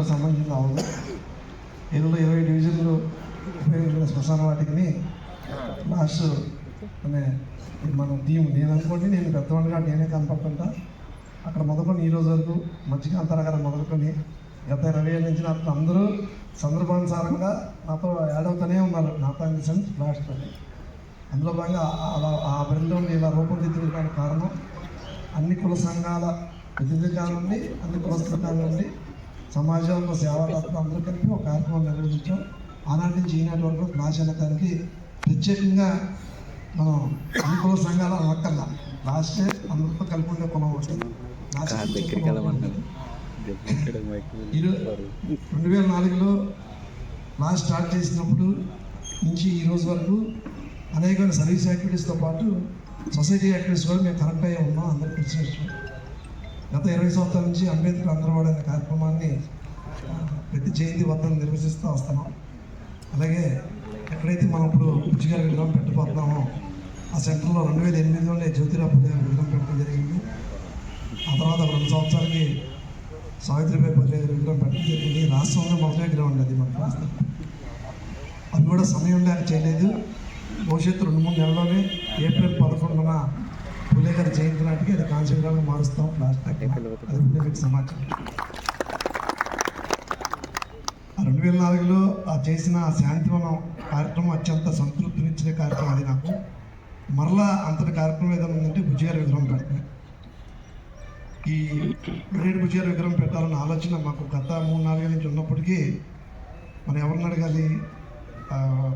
మనకు సంబంధించిన అవదు. ఏదో 20 డివిజన్లు ఉపయోగించిన శ్మశాన వాటికి లాస్ట్ అనే మన టీం నేను అనుకోండి, నేను పెద్దవాడిగా నేనే కనపడుతుంటా. అక్కడ మొదలుకొని ఈ రోజు వరకు మధ్యగా అంతరగానే మొదలుకొని గత 20 ఏళ్ళ నుంచి నాకు అందరూ సందర్భానుసారంగా నాతో యాడ్ అవుతూనే ఉన్నారు. నాతో ఇన్ ది సెన్స్ లాస్ట్ అందులో భాగంగా ఆ బృందంలో ఇలా రూపొందించడానికి కారణం అన్ని కుల సంఘాల ప్రతినిధుల నుండి, అన్ని కులస్తుల నుండి సమాజంలో సేవాదాతలు అందరూ కలిపి ఒక కార్యక్రమం నిర్వహించాం. ఆనాటి నుంచి ఈనాటి వరకు ప్రాచీనతానికి ప్రత్యేకంగా మనం అన్ని కుల సంఘాల ఒక్కల్లా లాస్టే అందరితో కలిపి ఉండే కులం ఉంటుంది. 2004లో లాస్ట్ స్టార్ట్ చేసినప్పుడు నుంచి ఈ రోజు వరకు అనేకమైన సర్వీస్ యాక్టివిటీస్తో పాటు సొసైటీ యాక్టివిటీస్ కూడా మేము కనెక్ట్ అయ్యి ఉన్నాం. అందరూ ప్రశ్నించాం. గత 20 సంవత్సరాల నుంచి అంబేద్కర్ అందరవాడు అనే కార్యక్రమాన్ని ప్రతి జయంతి వద్ద నిర్వహిస్తూ వస్తున్నాం. అలాగే ఎక్కడైతే మనం ఇప్పుడు బుజ్జిగారి విగ్రహం పెట్టబోతున్నామో ఆ సెంటర్లో 2008లోనే జ్యోతిరావు పూలే విగ్రహం పెట్టడం జరిగింది. ఆ తర్వాత 2 సంవత్సరాలకి సావిత్రిబాయి పూలే విగ్రహం పెట్టడం జరిగింది. రాష్ట్రంలో మొదటి విగ్రహం ఉండేది మన రాష్ట్రం. అవి కూడా సమయం లేక చేయలేదు. భవిష్యత్తు 2-3 నెలల్లోనే ఏప్రిల్ 11న పూలే గారి జయంతి నాటికి అది కాంస్య విగ్రహాన్ని మారుస్తాం. లాస్ట్ అది మీకు సమాచారం. 2004లో చేసిన శాంతివనం కార్యక్రమం అత్యంత సంతృప్తినిచ్చిన కార్యక్రమం అది నాకు. మరలా అంతటి కార్యక్రమం ఏదైనా ఉందంటే బుజ్జిగారి విగ్రహం పెడతాయి. ఈ బుజ్జిగారి విగ్రహం పెట్టాలన్న ఆలోచన మాకు గత 3-4 ఏళ్ళ నుంచి ఉన్నప్పటికీ మనం ఎవరిని అడగాలి,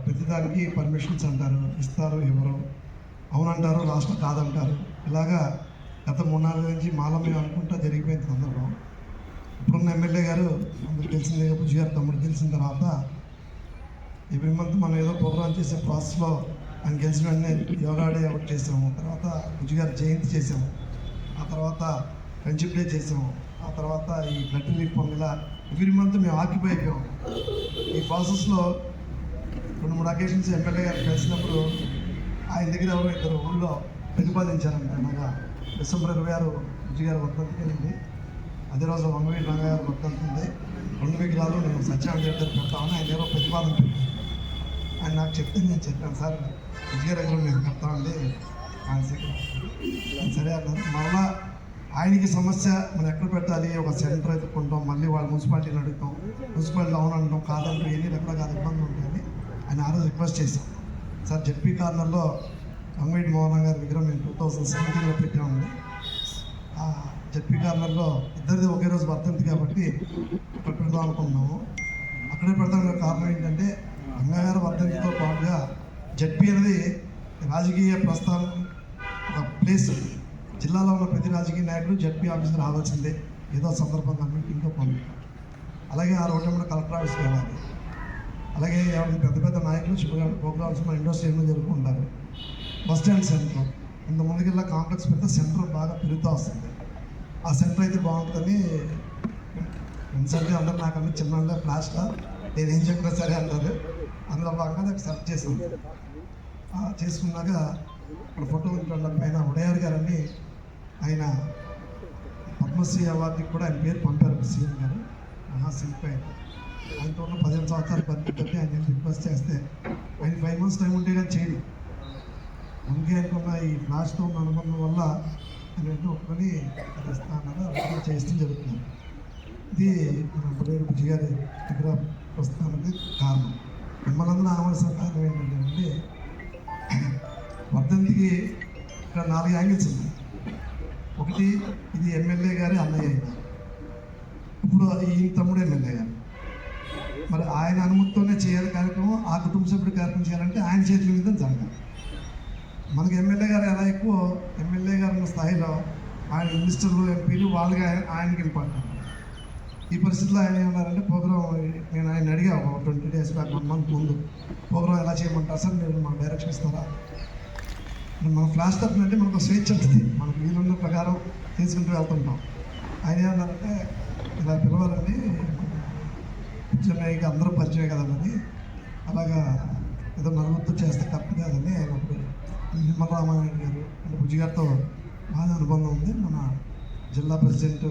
ప్రతిదానికి పర్మిషన్స్ అంటారు, ఇస్తారు ఎవరు, అవునంటారు, లాస్ట్ కాదంటారు. ఇలాగా గత 3-4 నుంచి మాలో మేము అనుకుంటా జరిగిపోయింది సందర్భం. ఇప్పుడున్న ఎమ్మెల్యే గారు అందరికి తెలిసిందే, బుజ్జిగారు తమ్ముడు తెలిసిన తర్వాత ఎవ్రీ మంత్ మనం ఏదో ప్రోగ్రామ్ చేసే ప్రాసెస్లో ఆయన గెలిచిన వెంటనే యోగా డే ఒకటి చేసాము, తర్వాత బుజ్జిగారి జయంతి చేసాము, ఆ తర్వాత ఫ్రెండ్షిప్ డే చేసాము, ఆ తర్వాత ఈ బ్లడ్ రిలీఫ్ ఇలా ఎవ్రీ మంత్ మేము ఆక్యుపై అయిపోయాము. ఈ ప్రాసెస్లో 2-3 అకేషన్స్ ఎమ్మెల్యే గారు కలిసినప్పుడు ఆయన దగ్గర ఎవరో 2 ఊళ్ళో ప్రతిపాదించారంట. అనగా డిసెంబర్ 26 బుజ్జిగారి వర్ధంతికి వెళ్ళింది. అదే రోజు వంగవీటి రంగయ్య గారు వర్ధంతుంది. 2 విగ్రహాలు నేను సత్యానంద దగ్గర పెడతామని ఆయన ఎవరో ప్రతిపాదన పెట్టాను. ఆయన నాకు చెప్తే నేను చెప్పాను, సార్ బుజ్జిగారి దగ్గర నేను పెడతామండి ఆయన సరే అన్నారు. మళ్ళా ఆయనకి సమస్య మనం ఎక్కడ పెట్టాలి, ఒక సెంటర్ ఎత్తుకుంటాం, మళ్ళీ వాళ్ళు మున్సిపాలిటీని అడుగుతాం, మున్సిపాలిటీ అవును అంటాం, కాదంటాం, ఎన్ని ఎక్కడ కాదు ఇబ్బందులు ఉంటాయని ఆయన ఆ రోజు రిక్వెస్ట్ చేశాం. సార్ జెడ్పీ కార్నర్లో వంగవీటి మోహన్ గారి విగ్రహం మేము 2017లో పెట్టామండి. జెడ్పీ కార్నర్లో ఇద్దరిది ఒకే రోజు వర్ధంతి కాబట్టి అక్కడ పెడదాం అనుకున్నాము. అక్కడే పెడతాం. కారణం ఏంటంటే రంగగారి వర్ధంతితో పాటుగా జెడ్పీ అనేది రాజకీయ ప్రస్థానం ఒక ప్లేస్. జిల్లాలో ఉన్న ప్రతి రాజకీయ నాయకుడు జెడ్పీ ఆఫీస్కి రావాల్సిందే, ఏదో సందర్భంగా మీటింగ్తో పంపి. అలాగే ఆ రోడ్డు కూడా కలెక్టర్ ఆఫీస్కి వెళ్ళాలి. అలాగే పెద్ద పెద్ద నాయకులు శుభ్రంగా ప్రోగ్రామ్స్ మన ఇండోర్ స్టేడియంలో జరుపుకుంటారు. బస్ స్టాండ్ సెంటర్ ఇంత ముందుకెళ్ళా కాంప్లెక్స్ పెడితే సెంటర్ బాగా పెరుగుతూ వస్తుంది. ఆ సెంటర్ అయితే బాగుంటుందని ఫ్రెండ్స్ అంటే అందరూ నాకన్నా చిన్న క్లాస్లో నేనేం చెప్పినా సరే అంటారు. అందులో భాగంగా నాకు సెలెక్ట్ చేసాను. చేసుకున్నాక ఇప్పుడు ఫోటో పైన ఉడయార్ గారని ఆయన పద్మశ్రీ అవార్డుకి కూడా ఆయన పేరు పంపారు. సీఎం గారు మహాశిల్పి ఆయనతో ఉన్న 15 సంవత్సరాలు పరిస్థితి ఆయన రిక్వెస్ట్ చేస్తే ఆయన 5 months టైం ఉంటే కానీ చేయడు. అందుకే ఆయనకున్న ఈ లాస్ట్తో ఉన్న అనుబంధం వల్ల ఆయన వెంటనే ఒప్పుకొని ఇస్తానన్నారు, చేస్తూ జరుగుతుంది. ఇది మన బుడేరు బుజ్జిగారి దగ్గర ప్రస్తుతానికి కారణం. మిమ్మల్ని అందరూ ఆనవలసిన కారణం ఏంటంటే వర్ధంతికి ఇక్కడ 4 యాంగిల్స్ ఉన్నాయి. ఒకటి, ఇది ఎమ్మెల్యే గారి అన్నయ్య, ఇప్పుడు ఈ తమ్ముడు ఎమ్మెల్యే గారు, మరి ఆయన అనుమతితోనే చేయాలి కార్యక్రమం. ఆ కుటుంబ సభ్యుడు కార్యక్రమం చేయాలంటే ఆయన చేతుల మీద జరగాలి. మనకి ఎమ్మెల్యే గారు ఎలా ఎక్కువ ఎమ్మెల్యే గారు ఉన్న స్థాయిలో ఆయన మినిస్టర్లు ఎంపీలు వాళ్ళకి ఆయనకి ఇంపార్టెంట్. ఈ పరిస్థితిలో ఆయన ఏమన్నారంటే ప్రోగ్రామ్ నేను ఆయన అడిగా 20 days బ్యాక్ 1 month ముందు ప్రోగ్రామ్ ఎలా చేయమంటారు సార్, మీరు మాకు డైరెక్షన్ ఇస్తారా. మన ఫ్లాష్ తరఫున అంటే మనకు స్వేచ్ఛ ఉంటుంది, మనకు వీలున్న ప్రకారం తీసుకుంటూ వెళ్తుంటాం. ఆయన ఏమన్నారంటే ఇలా పిలవాలని చెన్నైకి అందరూ పరిచయం కదండి, అలాగా ఏదో నలుగురితో చేస్తే కరెక్ట్ కాదని ఆయన అప్పుడు నిర్మల రామారాయణ గారు అంటే బుజ్జిగారితో బాగా అనుబంధం ఉంది. మన జిల్లా ప్రెసిడెంట్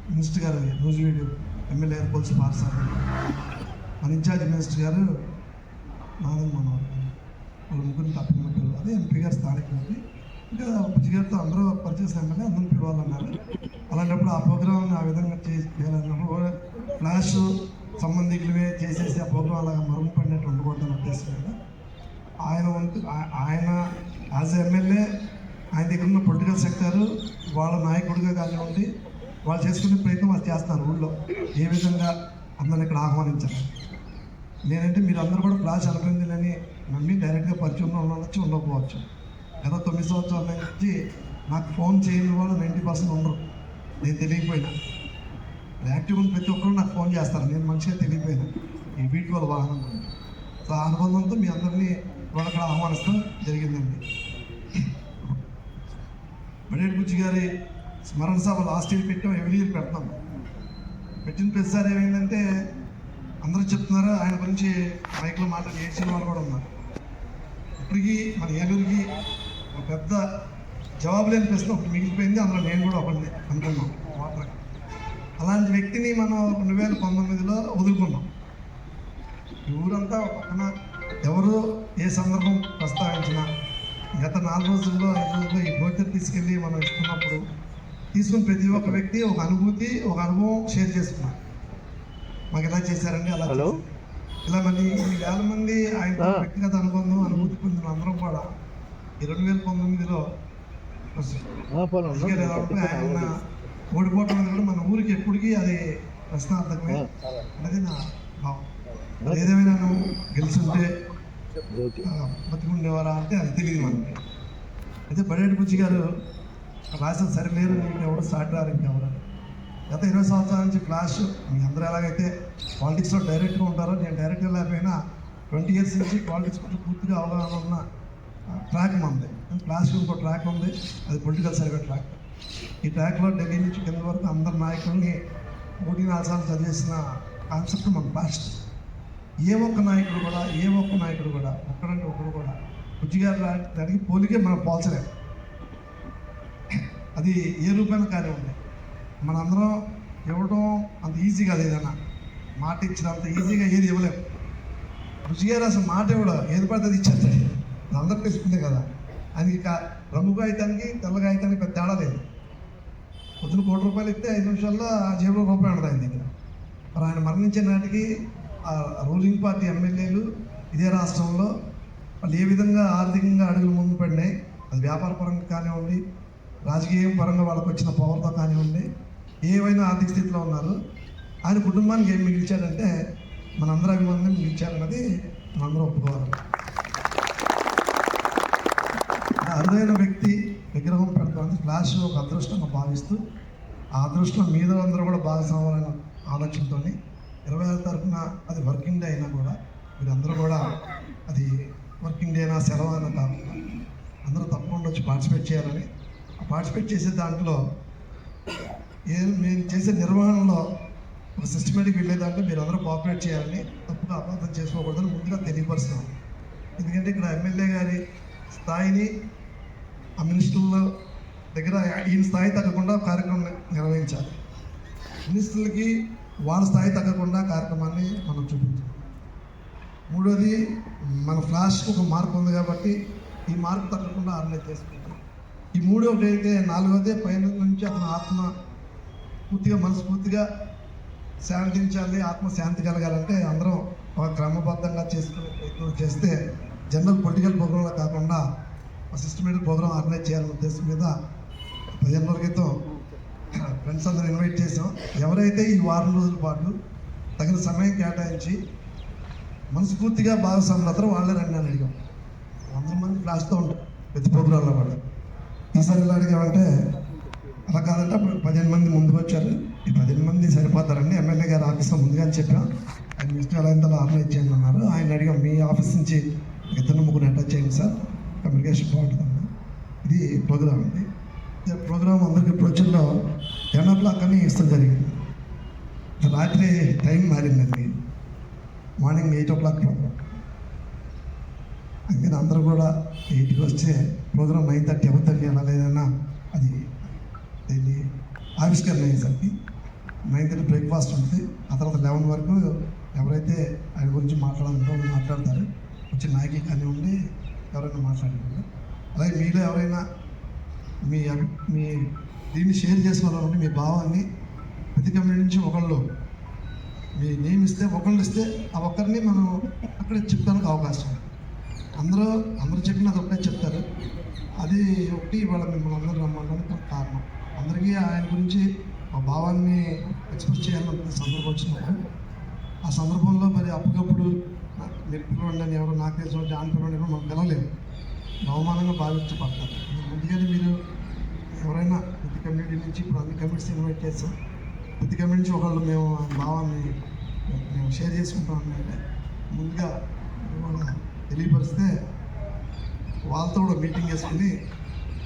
మినిస్టర్ గారు నూజివీడు ఎమ్మెల్యే కొలుసు పార్సారు, మన ఇన్ఛార్జ్ మినిస్టర్ గారు నాదన్ మనోహర్ గారు, వాళ్ళ ముగ్గురిని తప్పకుండా పిలవాలి. అదే ఎంపీ గారు స్థానిక మంత్రి, ఇంకా బుజ్జి గారితో అందరూ పరిచేసిన ఎమ్మెల్యే అందరిని పిలవాలన్నారు. అలాంటప్పుడు ఆ ప్రోగ్రామ్ని ఆ విధంగా చేయాలన్నప్పుడు ఫ్లాష్ సంబంధికులవే చేసేసి ఆ ప్రోగ్రాం అలాగా మరుగు పడినట్టు ఉండకూడదని ఉద్దేశం కదా. ఆయన వంతు ఆయన యాజ్ ఎమ్మెల్యే ఆయన దగ్గర ఉన్న పొలిటికల్ సెక్టర్ వాళ్ళ నాయకుడిగా కానివ్వండి, వాళ్ళు చేసుకునే ప్రయత్నం వాళ్ళు చేస్తారు. ఊళ్ళో ఏ విధంగా అందరిని ఇక్కడ ఆహ్వానించాలి. నేనంటే మీరు అందరూ కూడా ఫ్లాష్ అనుకుందని నమ్మి డైరెక్ట్గా పరిచయం ఉండవచ్చు, ఉండకపోవచ్చు. గత 9 సంవత్సరాల నుంచి నాకు ఫోన్ చేయని వాళ్ళు 90% ఉండరు. నేను తెలియకపోయినా యాక్టివ్ ఉన్న ప్రతి ఒక్కరు నాకు ఫోన్ చేస్తారు. నేను మంచిగా తెలియకపోయినా ఈ వీటి వల్ల వాహనం గురించి. సో ఆ అనుబంధంతో మీ అందరినీ వాళ్ళు అక్కడ ఆహ్వానిస్తాం జరిగిందండి. బడేటి బుజ్జి గారి స్మరణ సభ లాస్ట్ ఇయర్ పెట్టాం, ఎవ్రీ ఇయర్ పెడతాం. పెట్టిన ప్రతిసారి ఏమైందంటే అందరూ చెప్తున్నారు ఆయన గురించి మైక్లో మాట్లాడి ఏడ్చిన వాళ్ళు కూడా ఉన్నారు. ఇప్పటికీ మన ఏలూరుకి ఒక పెద్ద జవాబు లేని ప్రశ్న ఒకటి మిగిలిపోయింది. అందులో నేను కూడా ఒకటి అనుకున్నాం వాటర్. అలాంటి వ్యక్తిని మనం 2019లో వదులుకున్నాం. ఈ ఊరంతా ఒక పక్కన ఎవరు ఏ సందర్భం ప్రస్తావించినా గత 4 రోజుల్లో 5 రోజుల్లో ఈ భోజనం తీసుకెళ్ళి మనం ఇస్తున్నప్పుడు తీసుకుని ప్రతి ఒక్క వ్యక్తి ఒక అనుభూతి, ఒక అనుభవం షేర్ చేసుకున్నాం. మాకు ఎలా చేశారండి, అలా ఇలా మళ్ళీ కొన్ని వేల మంది ఆయన వ్యక్తిగత అనుబంధం అనుభూతి పొందిన అందరం కూడా ఈ 2019లో ఆయన ఓడిపోవటం అనేది కూడా మన ఊరికి ఎప్పటికీ అది ప్రశ్నార్థకమే అనేది నా భావం. ఏదేమైనా నువ్వు గెలుచుంటే బతికుండేవారా అంటే అది తెలియదు మనకి. అయితే బడేటి బుజ్జి గారు రాసిన సరిలేరు నీకు ఎవరు స్టార్ట్ రారు ఇంకెవరు. గత 20 సంవత్సరాల నుంచి ఫ్లాష్ మీ అందరూ ఎలాగైతే పాలిటిక్స్లో డైరెక్ట్గా ఉంటారో, నేను డైరెక్ట్గా లేకపోయినా 20 years నుంచి పాలిటిక్స్ గురించి పూర్తిగా అవగాహన ఉన్న ట్రాక్ ఉంది. ఫ్లాష్ ఇంకో ట్రాక్ ఉంది, అది పొలిటికల్ సర్వే ట్రాక్. ఈ ట్రాక్లో ఢిల్లీ నుంచి కింద వరకు అందరు నాయకుల్ని 3-4 సార్లు చదివేసిన కాన్సెప్ట్ మన ఫ్లాష్. ఏ ఒక్క నాయకుడు కూడా ఒక్కడంటే ఒకడు కూడా బుజ్జి గారు దానికి పోలికే మనం పోల్చలేదు. అది ఏ రూపాయలు కానివ్వండి, మనందరం ఇవ్వడం అంత ఈజీ కాదు. ఏదైనా మాట ఇచ్చినంత ఈజీగా ఏది ఇవ్వలేము. బుజ్జి గారు అసలు మాట ఇవ్వడం ఏది పడితే అది ఇచ్చేస్తాడు. అందరికి తెలిసిందే కదా. ఆయనకి రంగు కాగితానికి తెల్ల కాగితానికి పెద్ద తేడా లేదు. పొద్దున ₹1 ఇస్తే 5 నిమిషాల్లో ఆ జేబులో రూపాయి ఉండదు ఆయన దగ్గర. మరి ఆయన మరణించే నాటికి ఆ రూలింగ్ పార్టీ ఎమ్మెల్యేలు ఇదే రాష్ట్రంలో వాళ్ళు ఏ విధంగా ఆర్థికంగా అడుగులు ముందు పడినాయి, అది వ్యాపార పరంగా కానివ్వండి, రాజకీయం పరంగా వాళ్ళకి వచ్చిన పవర్తో కానివ్వండి, ఏవైనా ఆర్థిక స్థితిలో ఉన్నారు. ఆయన కుటుంబానికి ఏం మిగిల్చాడంటే మనందరూ అభిమానం మిగిల్చారన్నది మనందరూ ఒప్పుకోవాలి. అరుదైన వ్యక్తి విగ్రహం పెడతామని ఫ్లాష్ ఒక అదృష్టంగా భావిస్తూ ఆ అదృష్టం మీద అందరూ కూడా భాగస్వాములైన ఆలోచనతో 26 తారీఖున అది వర్కింగ్ డే అయినా కూడా మీరందరూ కూడా అది వర్కింగ్ డే అయినా సెలవు అయినా కాకుండా అందరూ తప్పకుండా వచ్చి పార్టిసిపేట్ చేయాలని, ఆ పార్టిసిపేట్ చేసే దాంట్లో మేము చేసే నిర్వహణలో ఒక సిస్టమేటిక్ వెళ్ళే దాంట్లో మీరు అందరూ కోఆపరేట్ చేయాలని, తప్పుగా అపార్థం చేసుకోకూడదని ముందుగా తెలియపరుస్తున్నాం. ఎందుకంటే ఇక్కడ ఎమ్మెల్యే గారి స్థాయిని ఆ మినిస్టర్ల దగ్గర ఈయన స్థాయి తగ్గకుండా కార్యక్రమం నిర్వహించాలి. మినిస్టర్లకి వాళ్ళ స్థాయి తగ్గకుండా కార్యక్రమాన్ని మనం చూపించాలి. మూడోది, మన ఫ్లాష్కి ఒక మార్క్ ఉంది కాబట్టి ఈ మార్క్ తగ్గకుండా ఆర్గనైజ్ చేసుకుంటాం. ఈ మూడో ఒకటైతే 4వది పైన నుంచి అతను ఆత్మ పూర్తిగా మనస్ఫూర్తిగా శాంతించాలి, ఆత్మశాంతి కలగాలంటే అందరం ఒక క్రమబద్ధంగా చేసుకునే ప్రయత్నం చేస్తే జనరల్ పొలిటికల్ ప్రోగ్రాంలో కాకుండా సిస్టమేటిక్ ప్రోగ్రామ్ ఆర్గనైజ్ చేయాలనే ఉద్దేశం మీద 15 రోజుల క్రితం ఫ్రెండ్స్ అందరూ ఇన్వైట్ చేసాం. ఎవరైతే ఈ వారం రోజుల పాటు తగిన సమయం కేటాయించి మనస్ఫూర్తిగా భాగస్వాములు అందరూ వాళ్ళే రండి అని అడిగాం. 100 మంది ఫ్లాష్తో ఉంటారు ప్రతి ప్రోగ్రాంలో కూడా. ఈసారి ఎలా అడిగామంటే అలా కాదంటే అప్పుడు 15 మంది ముందుకు వచ్చారు. ఈ 15 మంది సరిపోతారండి, ఎమ్మెల్యే గారి ఆఫీస్లో ముందుగా చెప్పాం, ఆయన మిస్టర్ ఎలా ఇంతలో ఆర్గనైజ్ చేయండి అన్నారు. ఆయన అడిగాం, మీ ఆఫీస్ నుంచి 2-3 అటాచ్ చేయండి సార్, కమ్యూనికేషన్ బాగుంటుందన్న. ఇది ప్రోగ్రామ్ అండి. ప్రోగ్రామ్ అందరికీ ప్రొచ్చుల్లో 10 o'clock అని ఇష్టం జరిగింది. రాత్రి టైం మారిందండి, మార్నింగ్ 8 o'clock ప్రోగ్రామ్. అందుకని అందరూ కూడా 8కి వస్తే ప్రోగ్రామ్ 9:30 అవుతుంది అలా లేదన్నా అది డైలీ ఆవిష్కరణ అయ్యేసరికి 9:30 బ్రేక్ఫాస్ట్ ఉంటుంది. ఆ తర్వాత 11 వరకు ఎవరైతే ఆయన గురించి మాట్లాడాలంటే మాట్లాడతారు. వచ్చి నాయకులు కానివ్వండి, ఎవరైనా మాట్లాడుకుంటారు. అలాగే మీలో ఎవరైనా మీ దీన్ని షేర్ చేసుకోవాలంటే మీ భావాన్ని ప్రతి కమ్యూనిటీ నుంచి ఒకళ్ళు మీ నేమ్ ఇస్తే ఒకళ్ళు ఇస్తే ఆ ఒక్కరిని మనం అక్కడ చెప్తానికి అవకాశం. అందరూ చెప్పిన అది ఒకటే చెప్తారు. అది ఒకటి ఇవాళ మిమ్మల్ని అందరూ రమ్మడానికి కారణం. అందరికీ ఆయన గురించి మా భావాన్ని ఎక్స్ప్రెస్ చేయాలనుకునే సందర్భం వచ్చినప్పుడు ఆ సందర్భంలో మరి అప్పటికప్పుడు మీరు పిలవండి ఎవరో నాకు తెలిసిన జాన్ పిలవండి మనం పిలవలేము, అవమానంగా భావించబడతారు. అందుకని మీరు ఎవరైనా ప్రతి కమ్యూనిటీ నుంచి ఇప్పుడు అన్ని కమ్యూనిటీస్ ఇన్వైట్ చేస్తాం. ప్రతి కమ్యూనిటీ నుంచి ఒకళ్ళు మేము భావాన్ని షేర్ చేసుకుంటాం అంటే ముందుగా తెలియపరిస్తే వాళ్ళతో కూడా మీటింగ్ చేసుకుని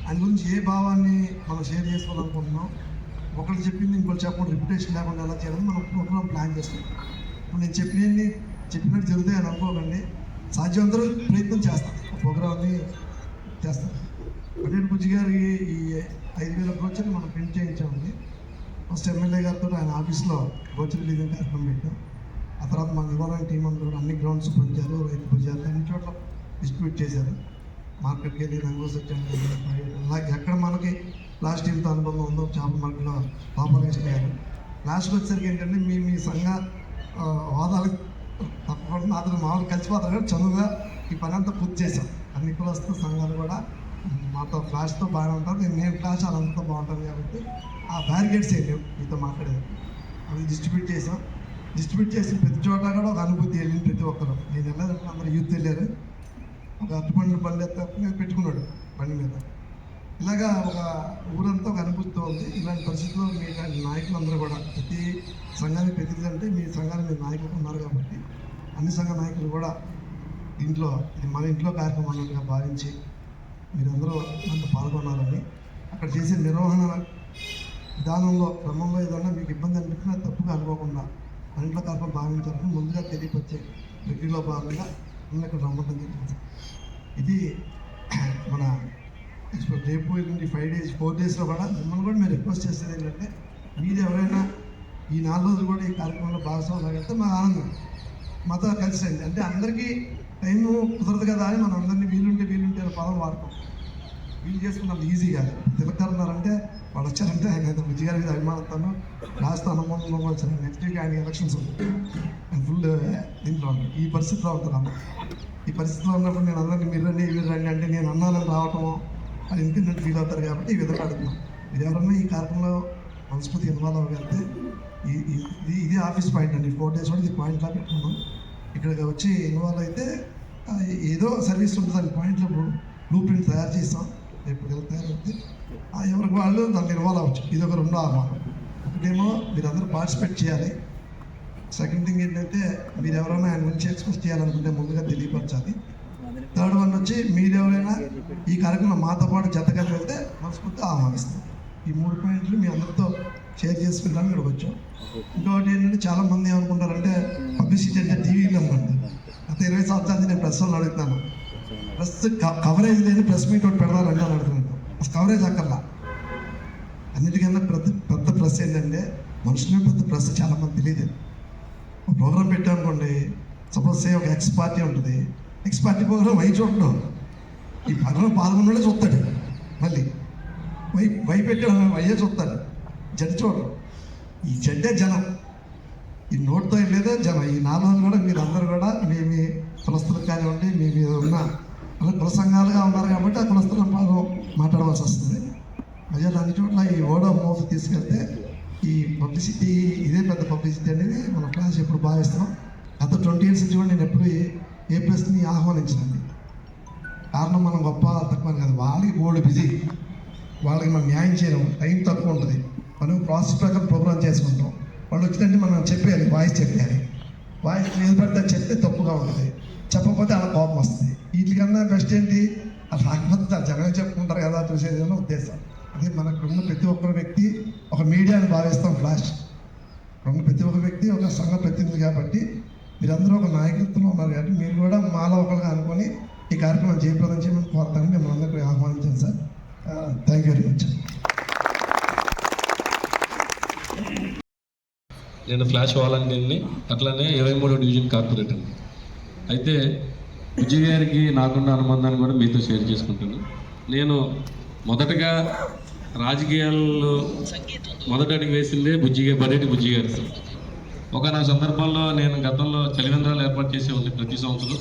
ఆయన గురించి ఏ భావాన్ని మనం షేర్ చేసుకోవాలనుకుంటున్నాం, ఒకళ్ళు చెప్పింది ఇంకోటి చెప్పకుండా రిపిటేషన్ లేకుండా ఎలా చేయాలని మనం ప్రోగ్రామ్ ప్లాన్ చేస్తాం. ఇప్పుడు నేను చెప్పినట్టు జరుగుతాయి అని అనుకోకండి, సాధ్యమంతరం ప్రయత్నం చేస్తాను, ప్రోగ్రామ్ని చేస్తాను. పటేల్ బుజ్జి గారి ఈ 5,000 బ్రోచర్ని మనం ప్రింట్ చేయించామండి. ఫస్ట్ ఎమ్మెల్యే గారితో ఆయన ఆఫీస్లో బ్రోచర్ రిలీజింగ్ కార్యక్రమం పెట్టాం. ఆ తర్వాత మన ఇవ్వాలని టీం అందరూ కూడా అన్ని గ్రౌండ్స్ పంచారు, రైతు బజార్లు అన్ని చోట్ల డిస్ట్రిబ్యూట్ చేశారు. మార్కెట్కి వెళ్ళి రంగోస్ వచ్చాను. అలాగే ఎక్కడ మనకి లాస్ట్ టీంతో అనుబంధం ఉందో చేపల మార్కెట్లో పాపలకృష్ణ గారు లాస్ట్కి వచ్చేసరికి ఏంటంటే మీ సంఘ హోదాలకు తప్పకుండా నాతో మామూలు కలిసిపోతారు కానీ చదువుగా ఈ పని అంతా పూర్తి చేశాం. అన్ని కులస్తు సంఘాలు కూడా మాతో ఫ్లాష్తో బాగానే ఉంటారు. నేను ఫ్లాష్ వాళ్ళంతా బాగుంటాను కాబట్టి ఆ బ్యారికేడ్స్ ఏం లేవు మీతో మాట్లాడేది. అవి డిస్ట్రిబ్యూట్ చేసాం. డిస్ట్రిబ్యూట్ చేసిన ప్రతి చోట కూడా ఒక అనుభూతి వెళ్ళింది ప్రతి ఒక్కరు. నేను వెళ్ళారు, అందరూ యూత్ వెళ్ళారు. ఒక అట్టుబండి బండి పెట్టుకున్నాడు బండి మీద. ఇలాగా ఒక ఊరంతా ఒక అనుభూతితో ఉంది. ఇలాంటి పరిస్థితుల్లో మీ నాయకులందరూ కూడా ప్రతి సంఘానికి ప్రతినిధి అంటే మీ సంఘానికి మీరు నాయకులు ఉన్నారు కాబట్టి అన్ని సంఘ నాయకులు కూడా ఇంట్లో ఇది మన ఇంట్లో కార్యక్రమం అన్నట్టుగా భావించి మీరందరూ దాంట్లో పాల్గొన్నారని, అక్కడ చేసే నిర్వహణ విధానంలో క్రమంలో ఏదన్నా మీకు ఇబ్బంది అనిపించినా తప్పుగా అనుకోకుండా మన ఇంట్లో కార్యక్రమం భావించాలని ముందుగా తెలియపరిచే ప్రక్రియలో భాగంగా మిమ్మల్ని ఇక్కడ రమ్మటం జరిగింది. ఇది మన రేపు నుండి 4 డేస్లో కూడా మిమ్మల్ని కూడా మేము రిక్వెస్ట్ చేసేది ఏంటంటే మీరు ఎవరైనా ఈ 4 రోజులు కూడా ఈ కార్యక్రమంలో భాగస్వామ్యం అయితే మా ఆనందం మాతో కలిసి రండి. అంటే అందరికీ టైం కుదరదు కదా అని మనం అందరినీ వీలుంటే అనే పదం వాడతాం. వీలు చేసుకున్నంత ఈజీ కాదు. తిలకర్ ఉన్నారంటే వాళ్ళు వచ్చారంటే ఆయన అయితే బుజ్జి గారి మీద అభిమానంతో లాస్ట్ అనుభవంలో వచ్చారు. నెక్స్ట్ వీక్ ఆయన ఎలక్షన్స్ ఉంటుంది, ఆయన ఫుల్ దీంట్లో ఉంటారు. ఈ పరిస్థితిలో ఉంటారు అందరూ. ఈ పరిస్థితిలో ఉన్నప్పుడు నేను అందరినీ మీరు రండి అంటే నేను అన్నానని రావటం అది ఇండిపెండెంట్ ఫీల్ అవుతారు కాబట్టి ఈ విధంగా అడుగుతున్నాం. మీరు ఎవరన్నా ఈ కార్యక్రమంలో మనస్ఫూర్తి ఇన్వాల్వ్ అవ్వగలిగితే ఇది ఆఫీస్ పాయింట్ అండి. 4 డేస్ కూడా ఇది పాయింట్లా పెట్టుకున్నాం. ఇక్కడికి వచ్చి ఇన్వాల్వ్ అయితే ఏదో సర్వీస్ ఉంటుంది. దాని పాయింట్లో బ్లూ ప్రింట్ తయారు చేస్తాం. రేపు తయారైతే ఎవరికి వాళ్ళు దాన్ని ఇన్వాల్వ్ అవ్వచ్చు. ఇది ఒక 2 ఆహ్వానం. ఒకటేమో మీరందరూ పార్టిసిపేట్ చేయాలి. సెకండ్ థింగ్ ఏంటంటే మీరు ఎవరైనా ఆయన గురించి ఎక్స్ప్రెస్ చేయాలనుకుంటే ముందుగా తెలియపరచాలి. థర్డ్ వన్ వచ్చి మీరు ఎవరైనా ఈ కార్యక్రమం మాతో పాటు జతగా వెళ్తే మనస్ఫూర్తిగా ఆహ్వానిస్తాం. ఈ 3 పాయింట్లు మీ అందరితో షేర్ చేసుకుంటాను. ఇక్కడికి వచ్చాం. ఇంకొకటి ఏంటంటే చాలామంది ఏమనుకుంటారంటే పబ్లిసిటీ అంటే టీవీలో అనుకుంటారు. గత 20 సంవత్సరాలు నేను ప్రెస్ వాళ్ళు అడుగుతాను, ప్రెస్ కవరేజ్ లేని ప్రెస్ మీట్ ఒకటి పెడతారంటే అని అడుగుతున్నాను. అసలు కవరేజ్ అక్కర్లా. అన్నిటికన్నా పెద్ద ప్రెస్ ఏంటంటే మనుషులే పెద్ద ప్రెస్ చాలామంది తెలియదు. ఒక ప్రోగ్రాం పెట్టామనుకోండి, సపోజ్ ఒక ఎక్స్ పార్టీ ఉంటుంది. ఎక్స్ పార్టీ ప్రోగ్రాం వై చూడడం, ఈ ప్రోగ్రాం పాల్గొన్నోడే చూస్తాడు. మళ్ళీ వై పెట్టాడు వయ్యే చూస్తాడు, జడ్డు చూడరు. ఈ జడ్డే జనం. ఈ నోట్తో లేదో జనం. ఈ 4 రోజులు కూడా మీరు అందరూ కూడా మీ కులస్తులకు కానివ్వండి, మీ మీద ఉన్న కుల సంఘాలుగా ఉన్నారు కాబట్టి ఆ కులస్తుల మాట్లాడవలసి వస్తుంది. ప్రజలు అన్ని చోట్ల ఈ ఓడో మౌత్ తీసుకెళ్తే ఈ పబ్లిసిటీ ఇదే పెద్ద పబ్లిసిటీ అనేది మన క్లాస్ ఎప్పుడు భావిస్తున్నాం. గత 20 years నుంచి కూడా నేను ఎప్పుడు ఏ ప్రెస్ని ఆహ్వానించినండి. కారణం మనం గొప్ప తక్కువ కాదు, వాళ్ళకి బోర్డు బిజీ, వాళ్ళకి మనం న్యాయం చేయడం టైం తక్కువ ఉంటుంది. మనం ప్రాసెస్ ప్రకారం ప్రోగ్రామ్ చేసుకుంటాం. వాళ్ళు వచ్చిందంటే మనం చెప్పేయాలి, వాయిస్ చెప్పేయాలి. వాయిస్ ఏది పడితే చెప్తే తప్పుగా ఉంటుంది, చెప్పకపోతే అలా కోపం వస్తుంది. వీటికన్నా బెస్ట్ ఏంటి, అలా రాకపోతే జనం చెప్పుకుంటారు కదా చూసేది అన్న ఉద్దేశం. అదే మనకు ఉన్న ప్రతి ఒక్కరి వ్యక్తి ఒక మీడియాని భావిస్తాం. ఫ్లాష్ ఉన్న ప్రతి ఒక్క వ్యక్తి ఒక సంఘ ప్రతినిధి కాబట్టి మీరందరూ ఒక నాయకత్వంలో ఉన్నారు కాబట్టి మీరు కూడా మాలో ఒకరుగా అనుకొని ఈ కార్యక్రమం జయప్రదం చేయమని కోరుతాను. మిమ్మల్ని అందరికీ ఆహ్వానించాను sir. Thank you very much. నేను ఫ్లాష్ వాలంటీర్ని, అట్లానే 23వ డివిజన్ కార్పొరేటర్ని. అయితే విజయ్ గారికి నాకున్న అనుబంధాన్ని కూడా మీతో షేర్ చేసుకుంటాను. నేను మొదటగా రాజకీయాల్లో మొదటి అడుగు వేసిందే బడేటి బుజ్జి గారితో. ఒకనొక సందర్భంలో నేను గతంలో చలివేంద్రాలు ఏర్పాటు చేసే ఉంది ప్రతి సంవత్సరం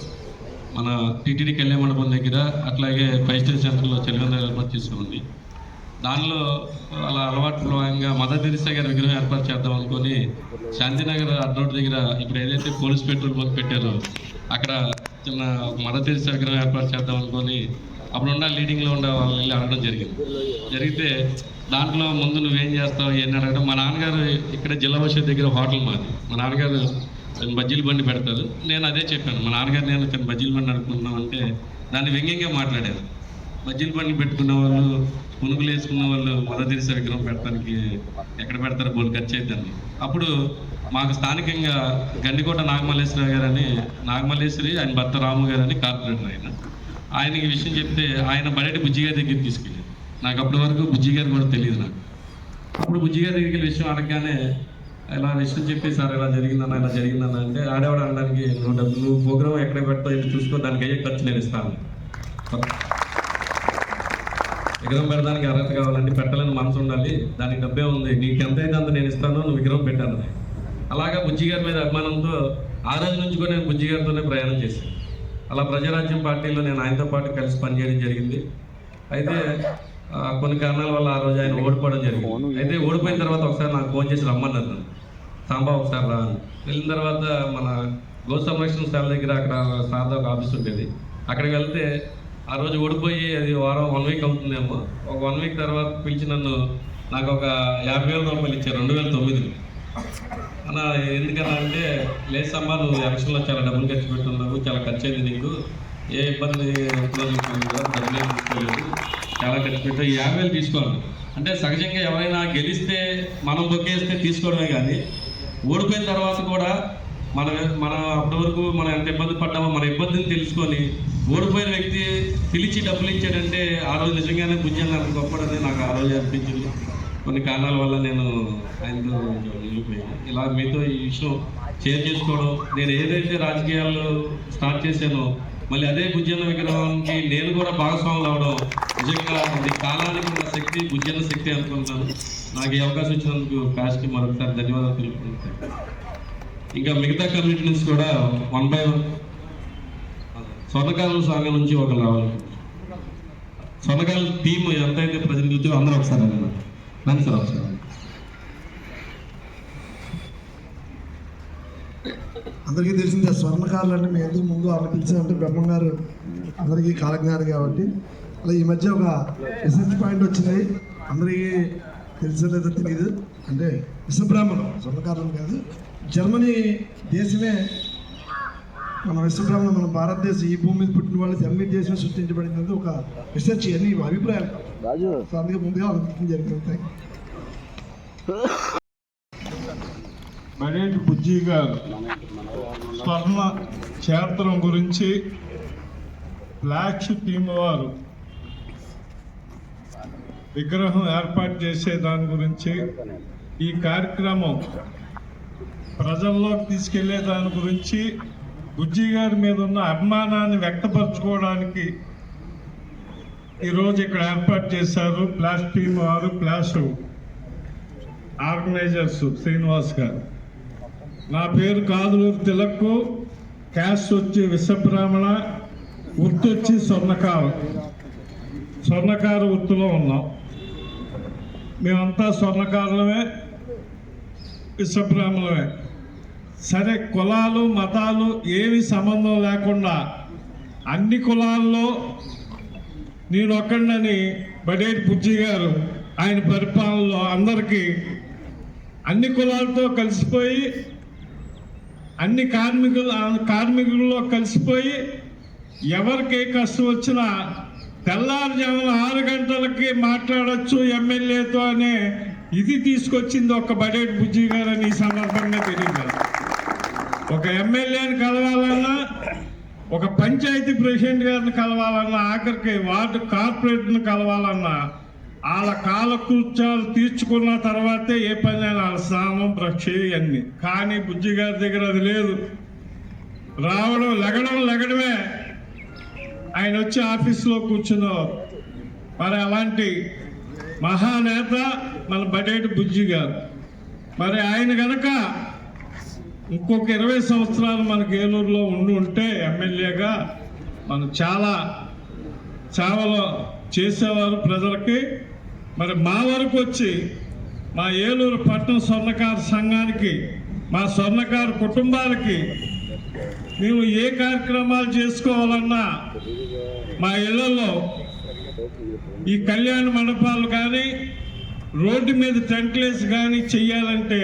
మన టీటీడీ కళ్యాణ మండపం దగ్గర, అట్లాగే 5 స్టార్ సెంటర్లో చలివేంద్రాలు ఏర్పాటు చేసే ఉంది. దానిలో అలా అలవాటు భాగంగా మదర్ తెరిసా గారి విగ్రహం ఏర్పాటు చేద్దాం అనుకొని శాంతినగర్ అడ్రోడ్ దగ్గర ఇప్పుడు ఏదైతే పోలీస్ పెట్రోల్ బంక్ పెట్టారో అక్కడ చిన్న మదర్ తెరిసా విగ్రహం ఏర్పాటు చేద్దాం అనుకొని అప్పుడున్న లీడింగ్లో ఉండే వాళ్ళని వెళ్ళి అడగడం జరిగితే దాంట్లో ముందు నువ్వేం చేస్తావు ఏంటి అడగడం. మా నాన్నగారు ఇక్కడ జిల్లా పరిషత్ దగ్గర హోటల్ మాది, మా నాన్నగారు బజ్జీల బండి పెడతారు. నేను అదే చెప్పాను, మా నాన్నగారు నేను చిన్న బజ్జీల బండి అనుకుంటున్నాం అంటే దాన్ని వ్యంగ్యంగా మాట్లాడారు. బజ్జీల బండి పెట్టుకున్న వాళ్ళు, పునుగులు వేసుకున్న వాళ్ళు మదర్ తెరిసా విగ్రహం పెట్టడానికి ఎక్కడ పెడతారో బోల్ ఖర్చు అవుతుంది. అప్పుడు మాకు స్థానికంగా గండికోట నాగమల్లేశ్వరరావు గారని, నాగమల్లేశ్వరి ఆయన భర్త రాము గారని కార్పొరేటర్ ఆయనకి విషయం చెప్తే ఆయన బడేటి బుజ్జి గారి దగ్గరికి తీసుకెళ్ళారు. నాకు అప్పటి వరకు బుజ్జి గారు కూడా తెలియదు నాకు. అప్పుడు బుజ్జి గారి దగ్గరికి విషయం అడగగానే ఇలా విషయం చెప్పి సార్ ఇలా జరిగిందన్న అంటే ఆడేవాడు అనడానికి నువ్వు ప్రోగ్రామ్ ఎక్కడ పెడతావు ఇది చూసుకో, దానికి అయ్యే ఖర్చు నేను ఇస్తాను. విగ్రహం పెడడానికి అర్హత కావాలంటే పెట్టాలని మనసు ఉండాలి, దానికి డబ్బే ఉంది, నీకు ఎంత అయితే అంత నేను ఇస్తాను, నువ్వు విగ్రహం పెట్టాను. అలాగా బుజ్జి గారి మీద అభిమానంతో ఆ రోజు నుంచి కూడా నేను బుజ్జి గారితోనే ప్రయాణం చేశాను. అలా ప్రజారాజ్యం పార్టీలో నేను ఆయనతో పాటు కలిసి పనిచేయడం జరిగింది. అయితే కొన్ని కారణాల వల్ల ఆ రోజు ఆయన ఓడిపోవడం జరిగింది. అయితే ఓడిపోయిన తర్వాత ఒకసారి నాకు ఫోన్ చేసి రమ్మన్నారు నన్ను, సాంబా ఒకసారి రా అని. వెళ్ళిన తర్వాత మన గో సంరక్షణ శాల దగ్గర అక్కడ సారదా ఒక ఆఫీస్ ఉండేది, అక్కడికి వెళ్తే ఆ రోజు ఓడిపోయి అది వారం 1 వీక్ అవుతుందేమో, ఒక 1 వీక్ తర్వాత పిలిచి నన్ను నాకు ఒక 50,000 రూపాయలు ఇచ్చారు 2009. అలా ఎందుకన్నా అంటే లేసమ్మా నువ్వు ఎలక్షన్లో చాలా డబ్బులు ఖర్చు పెట్టున్నావు, చాలా ఖర్చు అయింది నీకు, ఏ ఇబ్బంది డబ్బులు తీసుకోలేదు, చాలా ఖర్చు పెట్టావు, ఈ 50,000 తీసుకోవాలి అంటే సహజంగా ఎవరైనా గెలిస్తే మనం బొక్కేస్తే తీసుకోవడమే కానీ ఓడిపోయిన తర్వాత కూడా మన అప్పటి వరకు మనం ఎంత ఇబ్బంది పడ్డామో మన ఇబ్బందిని తెలుసుకొని ఓడిపోయిన వ్యక్తి పిలిచి డబ్బులు ఇచ్చాడంటే ఆ రోజు నిజంగానే బుజ్జి అంత గొప్పడని నాకు ఆ రోజు అనిపించింది. కొన్ని కారణాల వల్ల నేను ఆయనతో వెళ్ళిపోయాను. ఇలా మీతో ఈ విషయం షేర్ చేసుకోవడం, నేను ఏదైతే రాజకీయాల్లో స్టార్ట్ చేశానో మళ్ళీ అదే బుజ్జన్న విగ్రహానికి నేను కూడా భాగస్వాములు అవడం నిజంగా అది కాలానికి ఉన్న శక్తి, బుజ్జన్న శక్తి అనుకుంటాను. నాకు ఈ అవకాశం ఇచ్చినందుకు కాస్ట్కి మరొకసారి ధన్యవాదాలు తెలుపుకుంటాను. ఇంకా మిగతా కమ్యూనిటీ నుంచి కూడా 1 by 1 స్వర్ణకారుల సంఘం నుంచి ఒకరు రావాలి. స్వర్ణకారుల టీం ఎంతైతే ప్రజలు అందరూ ఒకసారి రండి సార్ ఒకసారి. అందరికీ తెలిసిందే స్వర్ణకారులు అంటే మేము ఎందుకు ముందు అలా పిలిచామంటే బ్రహ్మం గారు అందరికీ కాలజ్ఞానం కాబట్టి. అలా ఈ మధ్య ఒక రీసెర్చ్ పాయింట్ వచ్చినాయి, అందరికీ తెలిసేదో తెలియదు, అంటే విశ్వబ్రాహ్మణం స్వర్ణకారులు కాదు, జర్మనీ దేశమే మన విశ్వబ్రాహ్మణం, మన భారతదేశం ఈ భూమి మీద పుట్టిన వాళ్ళు జర్మనీ దేశం సృష్టించబడింది ఒక రీసెర్చ్, అన్ని అభిప్రాయాలు. సో అందుకే ముందుగా ఆలోచించడం జరిగింది. బడేటి బుజ్జి గారు స్వర్ణ క్షేత్రం గురించి ఫ్లాగ్స్ టీం వారు విగ్రహం ఏర్పాటు చేసే దాని గురించి, ఈ కార్యక్రమం ప్రజల్లోకి తీసుకెళ్లే దాని గురించి, బుజ్జి గారి మీద ఉన్న అభిమానాన్ని వ్యక్తపరచుకోవడానికి ఈరోజు ఇక్కడ ఏర్పాటు చేశారు ప్లాస్ టీం వారు, ప్లాస్ ఆర్గనైజర్స్ శ్రీనివాస్ గారు. నా పేరు కాదులూరు తిలక్కు, క్యాస్ట్ వచ్చి విశ్వబ్రాహ్మణ, వృత్తి వచ్చి స్వర్ణకార వృత్తిలో ఉన్నాం. మేమంతా స్వర్ణకారులమే, విశ్వబ్రాహ్మణులమే. సరే, కులాలు మతాలు ఏమి సంబంధం లేకుండా అన్ని కులాల్లో నేను ఒక్కడినని బడేటి బుజ్జి గారు ఆయన పరిపాలనలో అందరికీ అన్ని కులాలతో కలిసిపోయి, అన్ని కార్మికుల్లో కలిసిపోయి, ఎవరికి ఏ కష్టం వచ్చినా తెల్లారుజామున 6 గంటలకి మాట్లాడచ్చు ఎమ్మెల్యేతో అనే ఇది తీసుకొచ్చింది ఒక బడేటి బుజ్జి గారు అని ఈ సందర్భంగా తెలియదు. ఒక ఎమ్మెల్యేని కలవాలన్నా, ఒక పంచాయతీ ప్రెసిడెంట్ గారిని కలవాలన్నా, ఆఖరికి వార్డు కార్పొరేటర్ని కలవాలన్నా వాళ్ళ కాలకృత్యాలు తీర్చుకున్న తర్వాతే ఏ పని అయినా వాళ్ళ స్నానం బ్రష్ అన్ని. కానీ బుజ్జి గారి దగ్గర అది లేదు. రావడం లెగడమే ఆయన వచ్చి ఆఫీస్లో కూర్చున్నారు. మరి అలాంటి మహానేత మన బడేటి బుజ్జి గారు. మరి ఆయన కనుక ఇంకొక 20 సంవత్సరాలు మనకు ఏలూరులో ఉంటే ఎమ్మెల్యేగా మనం చాలా సేవలు చేసేవారు ప్రజలకి. మరి మా వరకు వచ్చి మా ఏలూరు పట్టణ స్వర్ణకార సంఘానికి, మా స్వర్ణకార కుటుంబాలకి మేము ఏ కార్యక్రమాలు చేసుకోవాలన్నా మా ఇళ్లలో ఈ కళ్యాణ మండపాలు కానీ రోడ్డు మీద టెంట్లేసి కానీ చెయ్యాలంటే